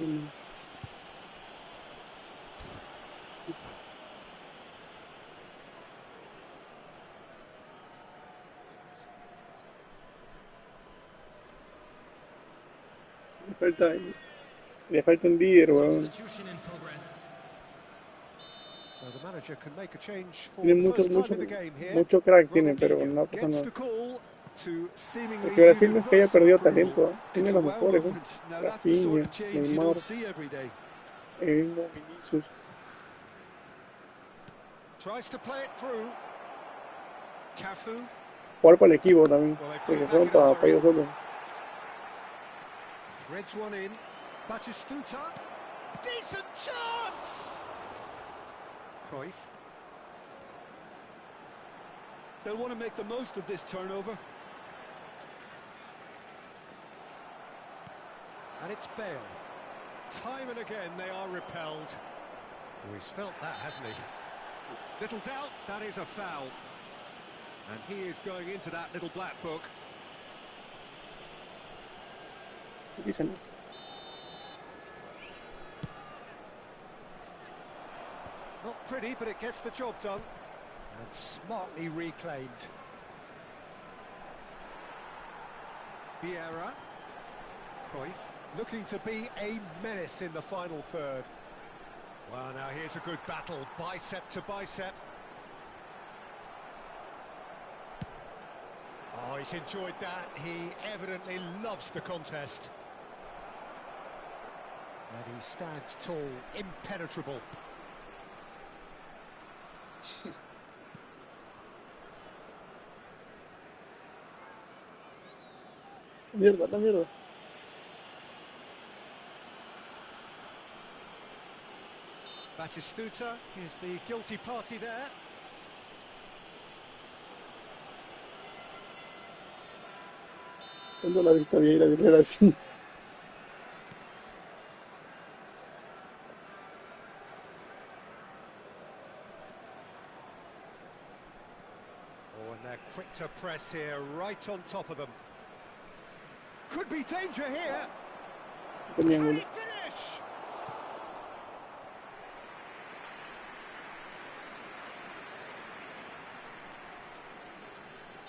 S1: Le falta un líder, weón.
S2: So the manager can make a change for
S1: Tiene
S2: the first time in the game here.
S1: mucho crack tiene, pero no pasa
S2: Gets
S1: nada.
S2: the call to seemingly
S1: Porque Brasil no es que haya
S2: universal
S1: perdido
S2: approval.
S1: talento, tiene
S3: It's a
S1: los
S3: wow
S1: mejores, ¿eh?
S3: moment. Now that's the sort
S1: Rafinha,
S3: of change you
S1: Neymar,
S3: don't see every day.
S1: el mismo Vinicius.
S2: Tries to play it through. Cafu.
S1: Jugar para el equipo también,
S2: Well, they put
S1: porque
S2: it
S1: fueron
S2: back in a
S1: para
S2: hurry.
S1: ellos solos.
S2: Threads one in. Batistuta. Decent chance! Cruyff.
S3: They'll want to make the most of this turnover.
S2: And it's Bale. Time and again they are repelled. Oh, he's felt that, hasn't he? Little doubt, that is a foul. And he is going into that little black book.
S1: Dicen,
S2: Not pretty, but it gets the job done. And smartly reclaimed. Vieira. Cruyff looking to be a menace in the final third. Well, now here's a good battle, bicep to bicep. Oh, he's enjoyed that. He evidently loves the contest. And he stands tall, impenetrable.
S1: mierda, la mierda.
S2: Batistuta is the guilty party there.
S1: ¿Cuándo la vista bien y la vieron así?
S2: Oh, and they're quick to press here, right on top of them. Could be danger here. Can he finish?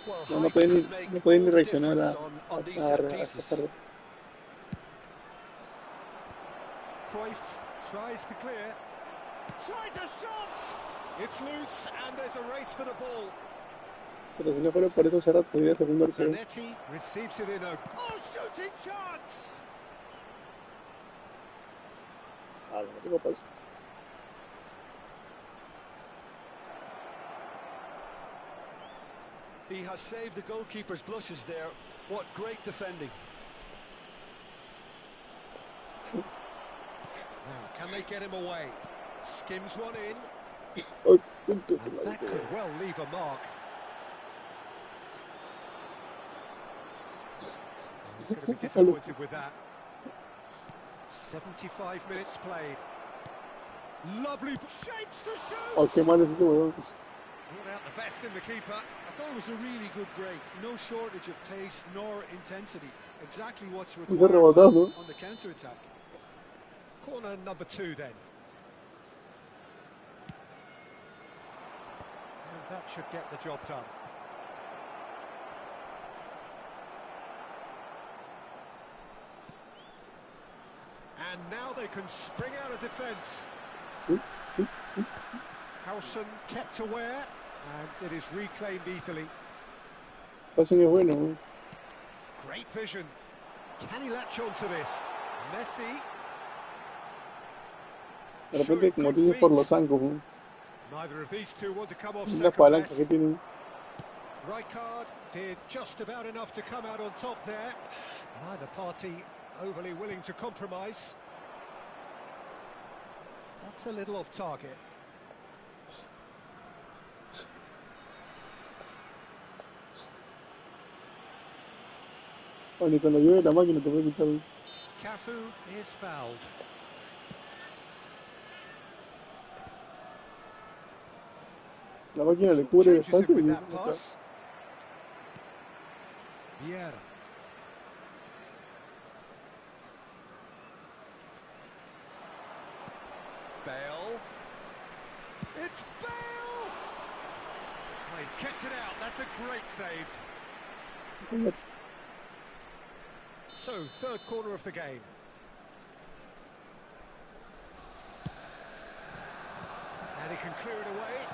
S3: Well,
S1: No
S3: height
S1: pueden
S3: could make
S1: no pueden ni
S3: all the
S1: reaccionar
S3: difference on these set pieces.
S2: Cruyff tries to clear. Tries a shot! It's loose and there's a race for the ball.
S1: Pero si no fuera por eso, Serrat podría ser un arquero.
S2: Zanetti receives it in a... Oh, shooting chance!
S1: Ah, no tengo paso.
S3: He has saved the goalkeeper's blushes there. What great defending.
S2: Now, can they get him away? Skims one in.
S1: Oh,
S2: And that could well leave a mark. He's going to be disappointed with that. 75 minutes played. Lovely shapes to shoot!
S1: Oh, qué mal es ese weón.
S2: Brought out the best in the keeper.
S3: I thought it was a really good break. No shortage of pace nor intensity. Exactly what's
S1: Muy
S3: required
S1: rebotado.
S3: on the counter-attack.
S2: Corner number 2 then. And that should get the job done. And now they can spring out of defence. Howson kept aware, and it is reclaimed easily.
S1: Pasen es bueno, güey.
S2: Great vision. Can he latch on to this? Messi.
S1: De repente, como dices, por los zancos, güey.
S2: Neither of these two want to come off
S1: Una
S2: second
S1: palanca que
S2: best.
S1: tienen.
S2: Rijkaard did just about enough to come out on top there. Neither party overly willing to compromise. That's a little off target.
S1: Bueno, y cuando lleve la máquina te voy a quitar, güey.
S2: Cafu is fouled.
S1: La máquina le cubre
S2: Changes
S1: distancia
S2: it
S1: y
S2: with
S1: dice,
S2: that pass. Vieira. Bale. It's Bale! Oh, he's kept it out. That's a great save. So, third corner of the game. And he can clear it away.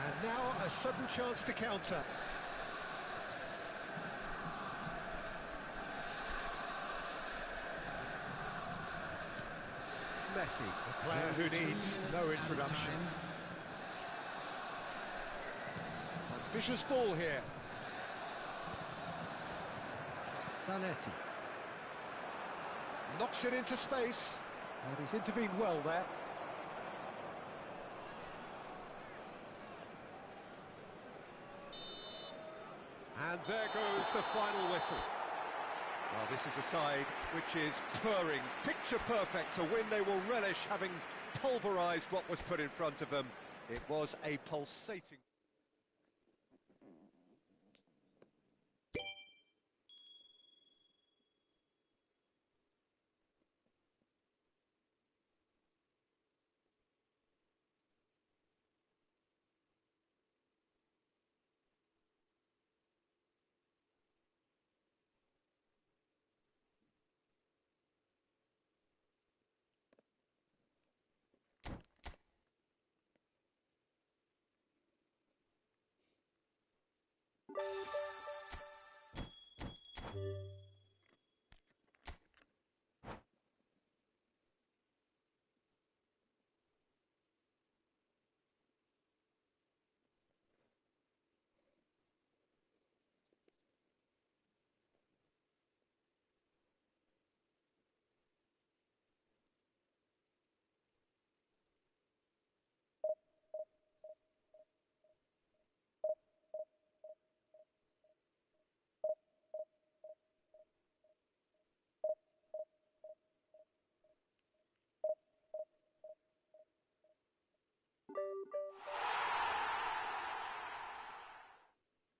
S2: And now a sudden chance to counter. Messi, a player who needs no introduction. Ambitious ball here. Zanetti. Knocks it into space. And he's intervened well there. And there goes the final whistle. Well, this is a side which is purring, picture perfect. To win, they will relish having pulverised what was put in front of them. It was a pulsating...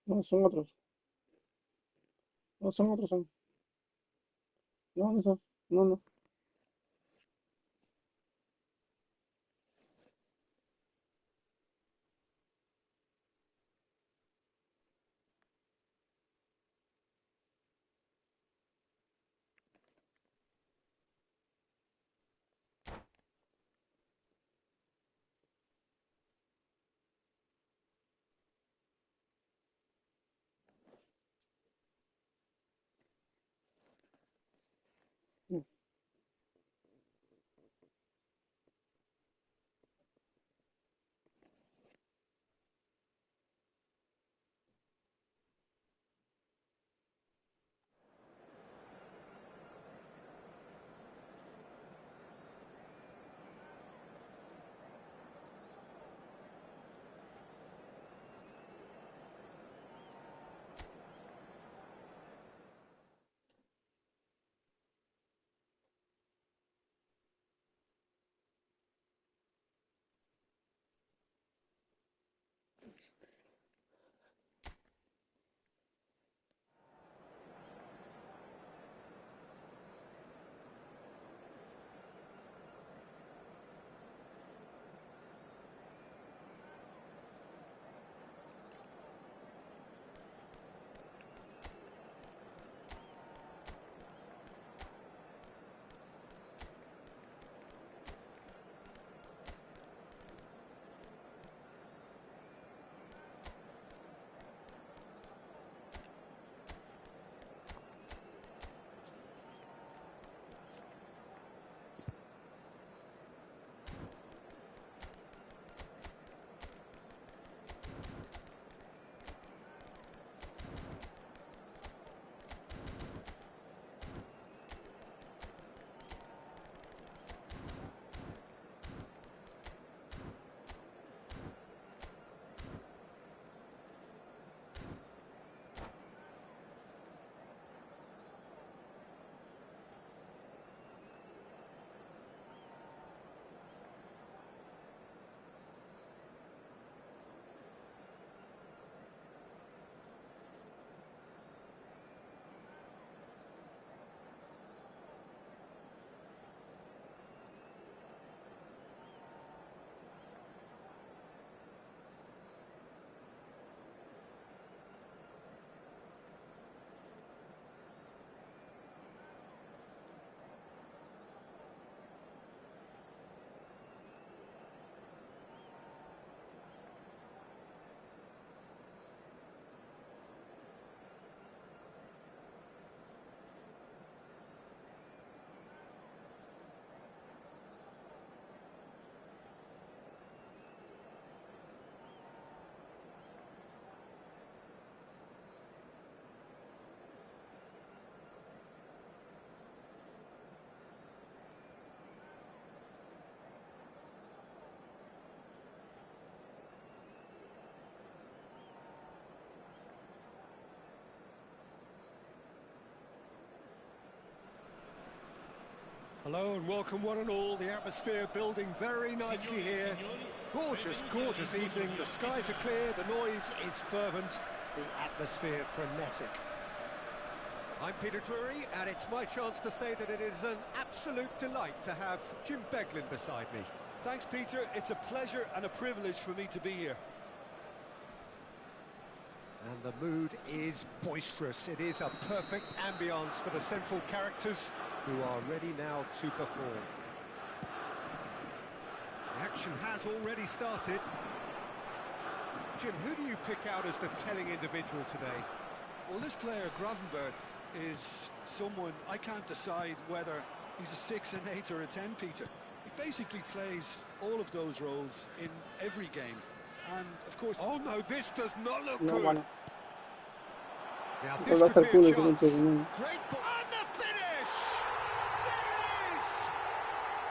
S1: No, son otros. No, son otros, son. No, no son. No, no.
S2: Hello and welcome one and all. The atmosphere building very nicely here. Gorgeous, gorgeous evening. The skies are clear, the noise is fervent, the atmosphere frenetic. I'm Peter Drury, and it's my chance to say that it is an absolute delight to have Jim Beglin beside me.
S3: Thanks, Peter. It's a pleasure and a privilege for me to be here.
S2: And the mood is boisterous. It is a perfect ambience for the central characters who are ready now to perform. The action has already started. Jim, who do you pick out as the telling individual today?
S3: Well, this player, Gravenberg, is someone I can't decide whether he's a 6, an 8 or a 10, Peter. He basically plays all of those roles in every game. And, of course...
S2: Oh, no, this does not look
S1: No,
S2: good.
S1: bueno.
S2: Now,
S1: Pues
S2: this
S1: va a
S2: could
S1: estar
S2: be
S1: cool
S2: a
S1: ese
S2: chance.
S1: contenido.
S2: Great ball. And the finish! There it is!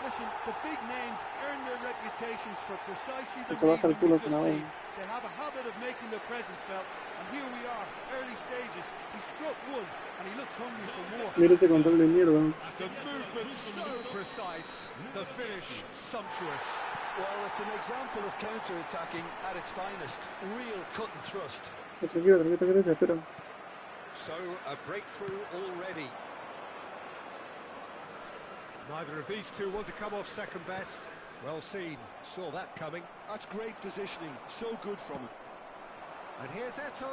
S3: Listen, the big names earn their reputations for precisely the
S1: Esto va a estar
S3: reason
S1: cool
S3: we
S1: ese
S3: just
S1: nada.
S3: seen. They have a habit of making their presence felt. And here we are, early stages. He struck one, and he looks hungry for more.
S1: Mira ese control de mierda.
S2: The movement so precise, the finish sumptuous.
S3: Well, it's an example of counter-attacking at its finest. Real cut and thrust.
S1: Tarjeta derecha, espera.
S2: So, a breakthrough already. Neither of these two want to come off second best. Well seen, saw that coming.
S3: That's great positioning, so good from him.
S2: And here's Eto.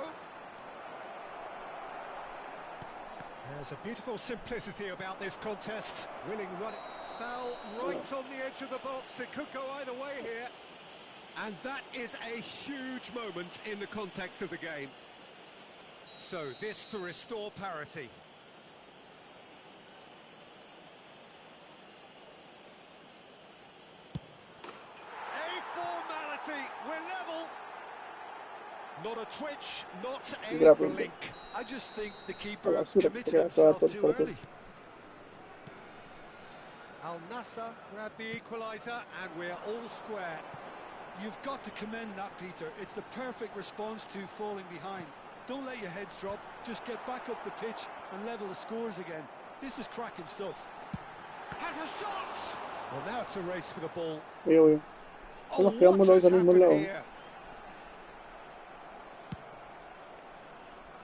S2: There's a beautiful simplicity about this contest. Willing run, foul right on the edge of the box. It could go either way here. And that is a huge moment in the context of the game. So this to restore parity. A formality, we're level. Not a twitch, not a blink.
S3: I just think the keeper
S1: basura que
S3: committed
S1: quería acabar
S3: himself
S1: por
S3: too
S1: poco.
S3: early.
S2: Al-Nassr grabbed the equaliser and we're all square.
S3: You've got to commend that, Peter. It's the perfect response to falling behind. Don't let your heads drop. Just get back up the pitch and level the scores again. This is cracking stuff.
S2: Has a shot! Well, now it's a race for the ball.
S1: Oye.
S2: Oh,
S1: Nos quedamos
S2: what
S1: los
S2: has
S1: al mismo
S2: happened
S1: lado.
S2: here?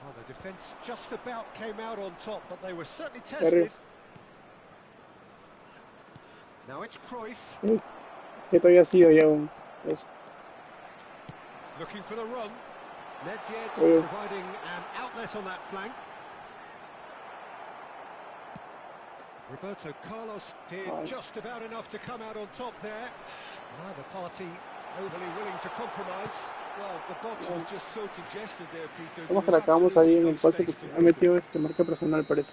S2: Well, the defence just about came out on top, but they were certainly tested.
S1: Arriba.
S2: Now it's Cruyff,
S1: Esto había sido ya un...
S2: looking for the run. Nedved
S1: Oye.
S2: providing an outlet on that flank. Roberto Carlos did just about enough to come out on top there. Neither party overly willing to compromise.
S3: Well, the box was just so congested there, Peter.
S1: Vamos que la acabamos ahí en el pase que ha metido marca personal, parece.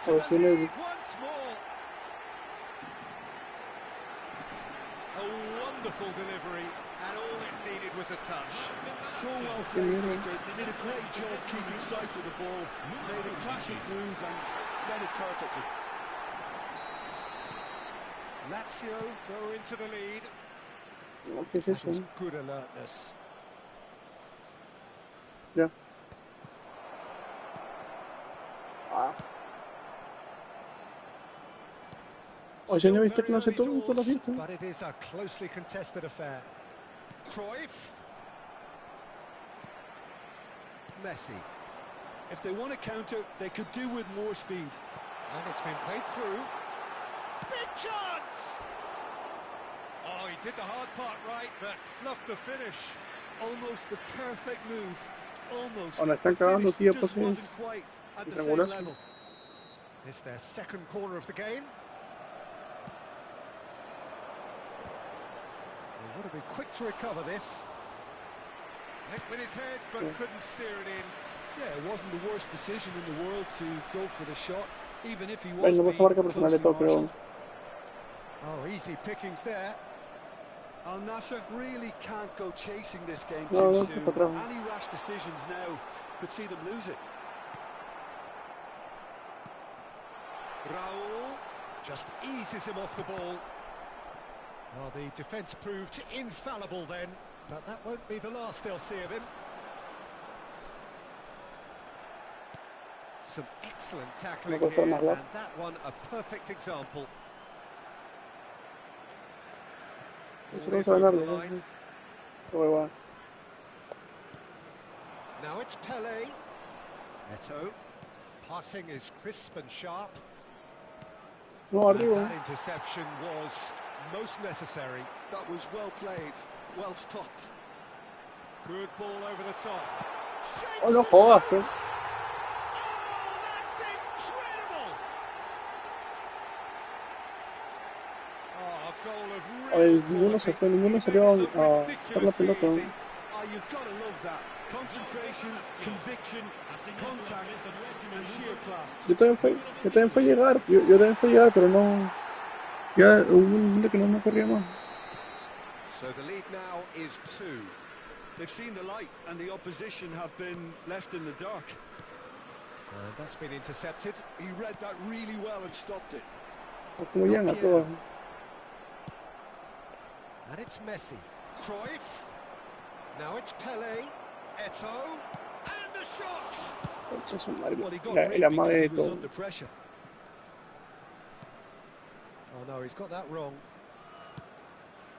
S2: Into the lead once more. A wonderful delivery, and all it needed was a touch.
S3: So well played, Peter. Did a great job keeping sight of the ball. Made a classic move and read it perfectly.
S2: Lazio go into the lead.
S1: ¿Qué es eso?
S2: That was good alertness.
S1: Ya. Oye, ¿no viste que no se tuvo la fiesta?
S2: But it is a closely contested affair. Cruyff. Messi.
S3: If they want to counter, they could do with more speed.
S2: And it's been played through. Big chance! Oh, he did the hard part right, but fluffed the finish.
S3: Almost the perfect move. Almost.
S1: Ahora están
S3: The
S1: cagando,
S3: finish
S1: sí,
S3: just
S1: pues,
S3: wasn't quite at the same
S1: irregular.
S3: level.
S2: It's their second corner of the game. They want to be quick to recover this. Nick with his head, but couldn't steer it in.
S3: Yeah, it wasn't the worst decision in the world to go for the shot, even if he was
S1: Bueno,
S3: being
S1: vamos a marca personal de
S3: closely
S1: todo, creo.
S3: marshalled.
S2: Oh, easy pickings there.
S3: Al-Nassr really can't go chasing this game
S1: No,
S3: too
S1: no,
S3: soon.
S1: está atrás.
S3: Any rash decisions now could see them lose it.
S2: Raul just eases him off the ball. Well, the defence proved infallible then. But that won't be the last they'll see of him. Some excellent tackling
S1: puede
S2: here,
S1: ser más
S2: and
S1: largo.
S2: that one a perfect example.
S1: Eso
S2: Ball
S1: no
S2: is
S1: se va a
S2: over
S1: ganar,
S2: the
S1: ¿no?
S2: line.
S1: Pero igual.
S2: Now it's Pele. Eto. Passing is crisp and sharp.
S1: No,
S2: And
S1: arriba.
S2: that interception was most necessary.
S3: That was well played, well stopped.
S2: Good ball over the top.
S1: Oh, no
S2: Shapes the
S1: jodas,
S2: shot!
S1: pues.
S2: Oh, that's incredible! Oh, a goal of
S1: Oye,
S2: real
S1: ninguno se
S2: quality.
S1: fue, ninguno
S2: He
S1: salió
S2: made it look
S1: a dar la
S2: ridiculously
S1: pelota, ¿no?
S2: easy.
S3: Oh, you've got to love that. Concentration, conviction, contact, and sheer class.
S1: Yo también fue a llegar, yo también fue a llegar, pero no. Ya hubo un momento que no me corría más.
S2: So the lead now is 2.
S5: They've seen the light, and the opposition have been left in the dark.
S2: And that's been intercepted.
S3: He read that really well and stopped it.
S1: Es como llegan a todas.
S2: And it's Messi. Cruyff. Now it's Pele. Eto. And the shot!
S1: Concha su madre.
S3: Well, he got
S1: El
S3: rid because
S1: amague
S3: he
S1: de
S3: was
S1: todo.
S3: under pressure.
S2: Oh no, he's got that wrong.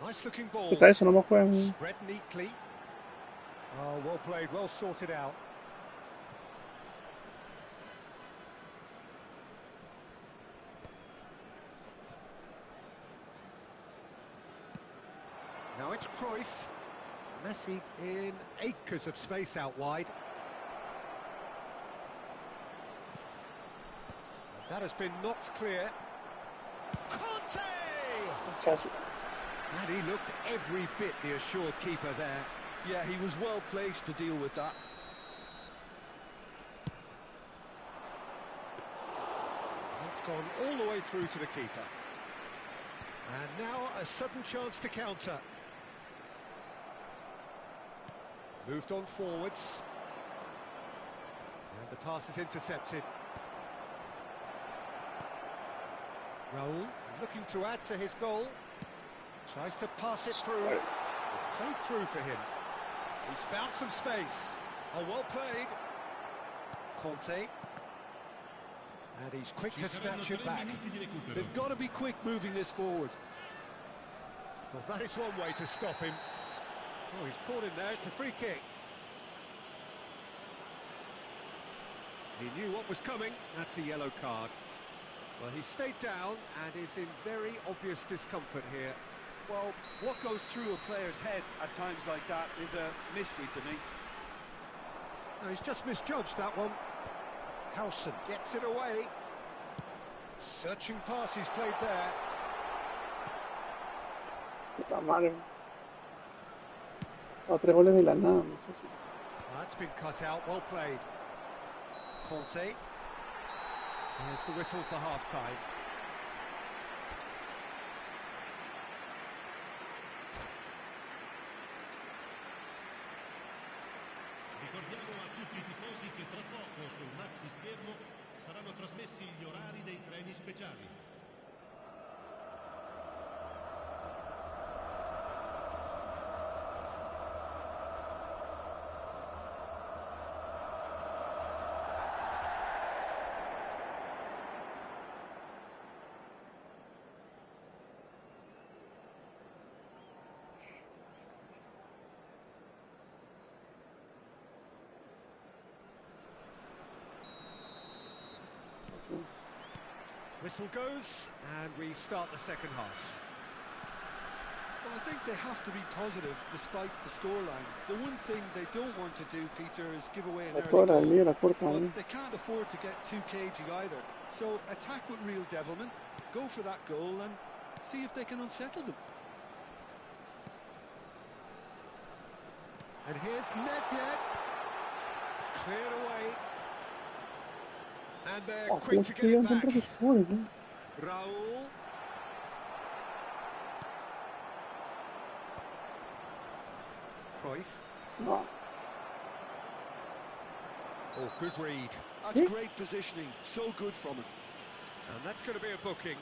S2: Nice looking ball.
S1: Hasta eso no me juegan.
S2: Spread neatly. Oh, well played, well sorted out. Now it's Cruyff. Messi in acres of space out wide. That has been knocked clear. Conte!
S1: Chazo.
S2: And he looked every bit the assured keeper there.
S3: Yeah, he was well placed to deal with that.
S2: It's gone all the way through to the keeper. And now a sudden chance to counter. Moved on forwards. And the pass is intercepted. Raul looking to add to his goal. Tries to pass it through. It's played through for him. He's found some space. Oh, well played. Conte. And he's quick to snatch it back.
S3: They've got to be quick moving this forward.
S2: Well, that is one way to stop him. Oh, he's caught in there. It's a free kick. He knew what was coming. That's a yellow card. Well, he stayed down and is in very obvious discomfort here.
S5: Well, what goes through a player's head at times like that is a mystery to me.
S2: No, he's just misjudged that one. Howson gets it away. Searching pass he's played there.
S1: Puta madre. A 3 goles de la nada, muchachos.
S2: That's been cut out. Well played. Conte. Here's the whistle for half-time.
S6: Ricordiamo a tutti i tifosi che tra poco sul maxi schermo saranno trasmessi gli orari dei treni speciali.
S2: Whistle goes, and we start the second half.
S3: Well, I think they have to be positive despite the scoreline. The one thing they don't want to do, Peter, is give away an
S1: La
S3: early
S1: corta,
S3: goal.
S1: el líder, la corta.
S3: But they can't afford to get too cagey either. So attack with real devilment, go for that goal and see if they can unsettle them.
S2: And here's Nedved. Cleared away. And they're
S1: Oh,
S2: quick
S1: los
S2: to
S1: que
S2: get it
S1: iban
S2: back.
S1: contra los jugadores, ¿no?
S2: Raul. Cruyff.
S1: No.
S2: Oh, good read.
S3: That's great positioning, so good from him.
S2: And that's going to be a booking.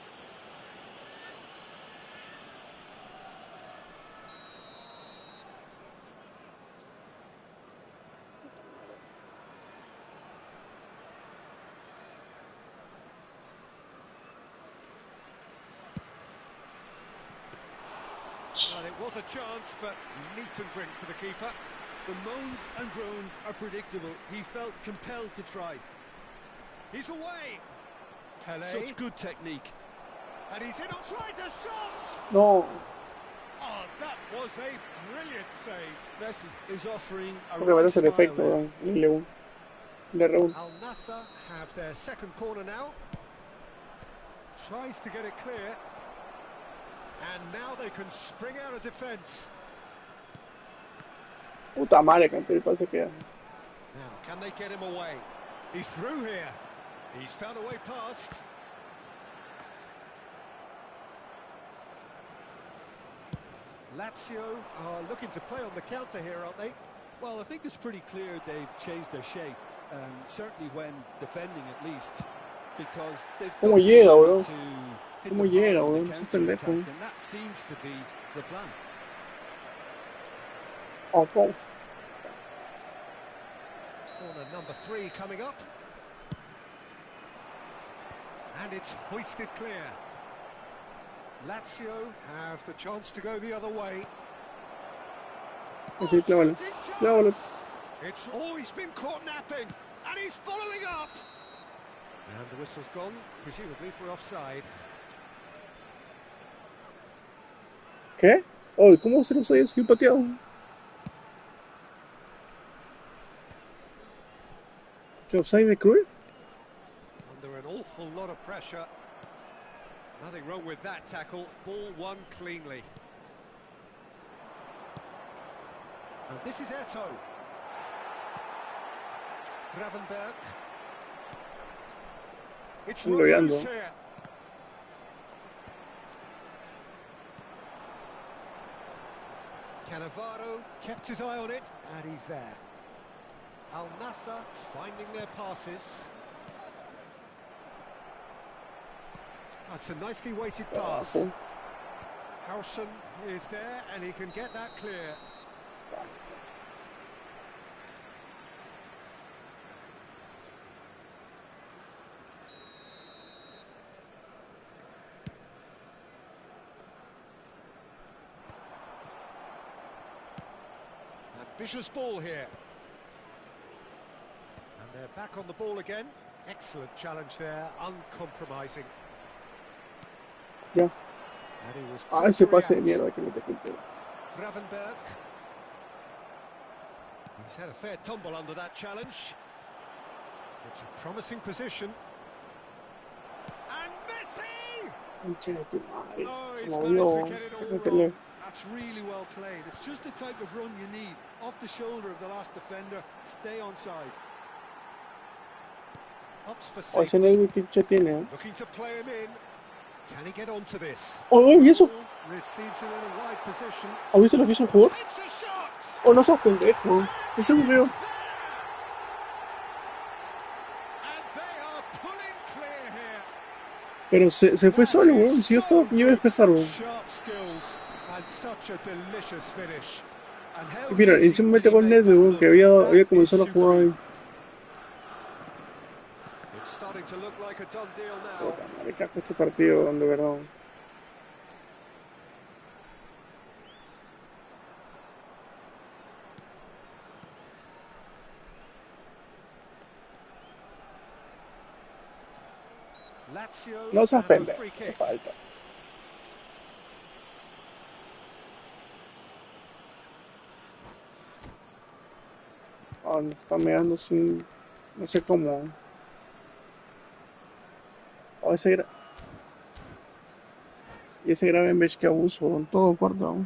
S2: It was a chance, but meat and drink for the keeper.
S3: The moans and groans are predictable. He felt compelled to try.
S2: He's away. Pele.
S3: Such good technique.
S2: And he's in. Tries a shot.
S1: No,
S2: Oh, that was a brilliant save.
S3: Messi is offering a
S1: porque
S3: right
S1: parece el
S3: smile
S1: efecto,
S3: there.
S1: weón. Le R1.
S2: Al Nassr have their second corner now. Tries to get it clear. And now they can spring out of defence.
S1: Puta madre, canté el pase que da.
S2: Now, can they get him away? He's through here. He's found a way past. Lazio are looking to play on the counter here, aren't they?
S3: Well, I think it's pretty clear they've changed their shape, certainly when defending at least, because they've
S1: ¿Cómo
S3: got to be
S1: llega,
S3: able
S1: weón?
S3: to hit
S1: ¿Cómo
S3: them
S1: llega,
S3: hard in
S1: weón?
S3: the
S1: Ese
S3: counter-attack,
S1: pendejo.
S3: and that seems to be the plan.
S1: Oh, oh.
S2: Corner number 3 coming up. And it's hoisted clear. Lazio have the chance to go the other way.
S1: Sí, clávalo. Clávalo.
S2: It's he's been caught napping, and he's following up. And the whistle's gone, presumably for offside.
S1: ¿Qué? Oh, ¿cómo se lo soy eso? Pateado. ¿Qué offside de Cruyff?
S2: Under an awful lot of pressure. Nothing wrong with that tackle. Ball won cleanly. And this is Eto'o. Gravenberg. It's
S1: Lo viendo.
S2: loose here. Cannavaro kept his eye on it, and he's there. Al Nassr finding their passes. That's a nicely weighted pass.
S1: Abajo.
S2: Hausen is there, and he can get that clear. Ambitious ball here. And they're back on the ball again. Excellent challenge there, uncompromising.
S1: Ya.
S2: And he was
S1: Ah,
S2: quick
S1: ese
S2: to
S1: pase de
S2: react.
S1: mierda que me te conté.
S2: Gravenberg. He's had a fair tumble under that challenge. It's a promising position. And Messi!
S1: Concha de tu madre,
S2: Oh,
S1: se
S2: he's
S1: movió.
S2: managed to get it all
S1: Métele.
S2: wrong.
S3: That's really well played. It's just the type of run you need. Off the shoulder of the last defender, stay onside.
S2: Ups for
S1: Oh, ese
S2: safety.
S1: Nedved pinche tiene, ¿eh?
S2: Looking to play him in. Can he get onto this?
S1: Oh, ¿y eso?
S2: Receives it in a wide position.
S1: ¿Has visto lo que hizo el jugador?
S2: It's a shot!
S1: Oh, no seas pendejo. Ese es veo.
S2: And they are pulling clear here.
S1: Pero se fue solo, weón. Si yo estaba, yo iba a despejar, weón.
S2: Sharp skills and such a delicious finish.
S3: And how
S1: Y mira,
S3: easy
S1: encima
S3: did
S1: mete
S3: he
S1: con
S3: make
S1: Nedved,
S3: that
S1: weón, que
S3: look?
S1: había
S3: That
S1: comenzado
S3: is
S1: a jugar ahí.
S3: supreme. It's starting to look like a done deal now.
S1: Puta madre, que asco este partido, de verdad.
S2: Lazio
S1: No seas
S2: have a
S1: pendejo,
S2: free
S1: te
S2: kick.
S1: falta. Oh, me está meando sin... No sé cómo. Oh, ese... Y ese Gravenberch que abuso, en todo cuarto.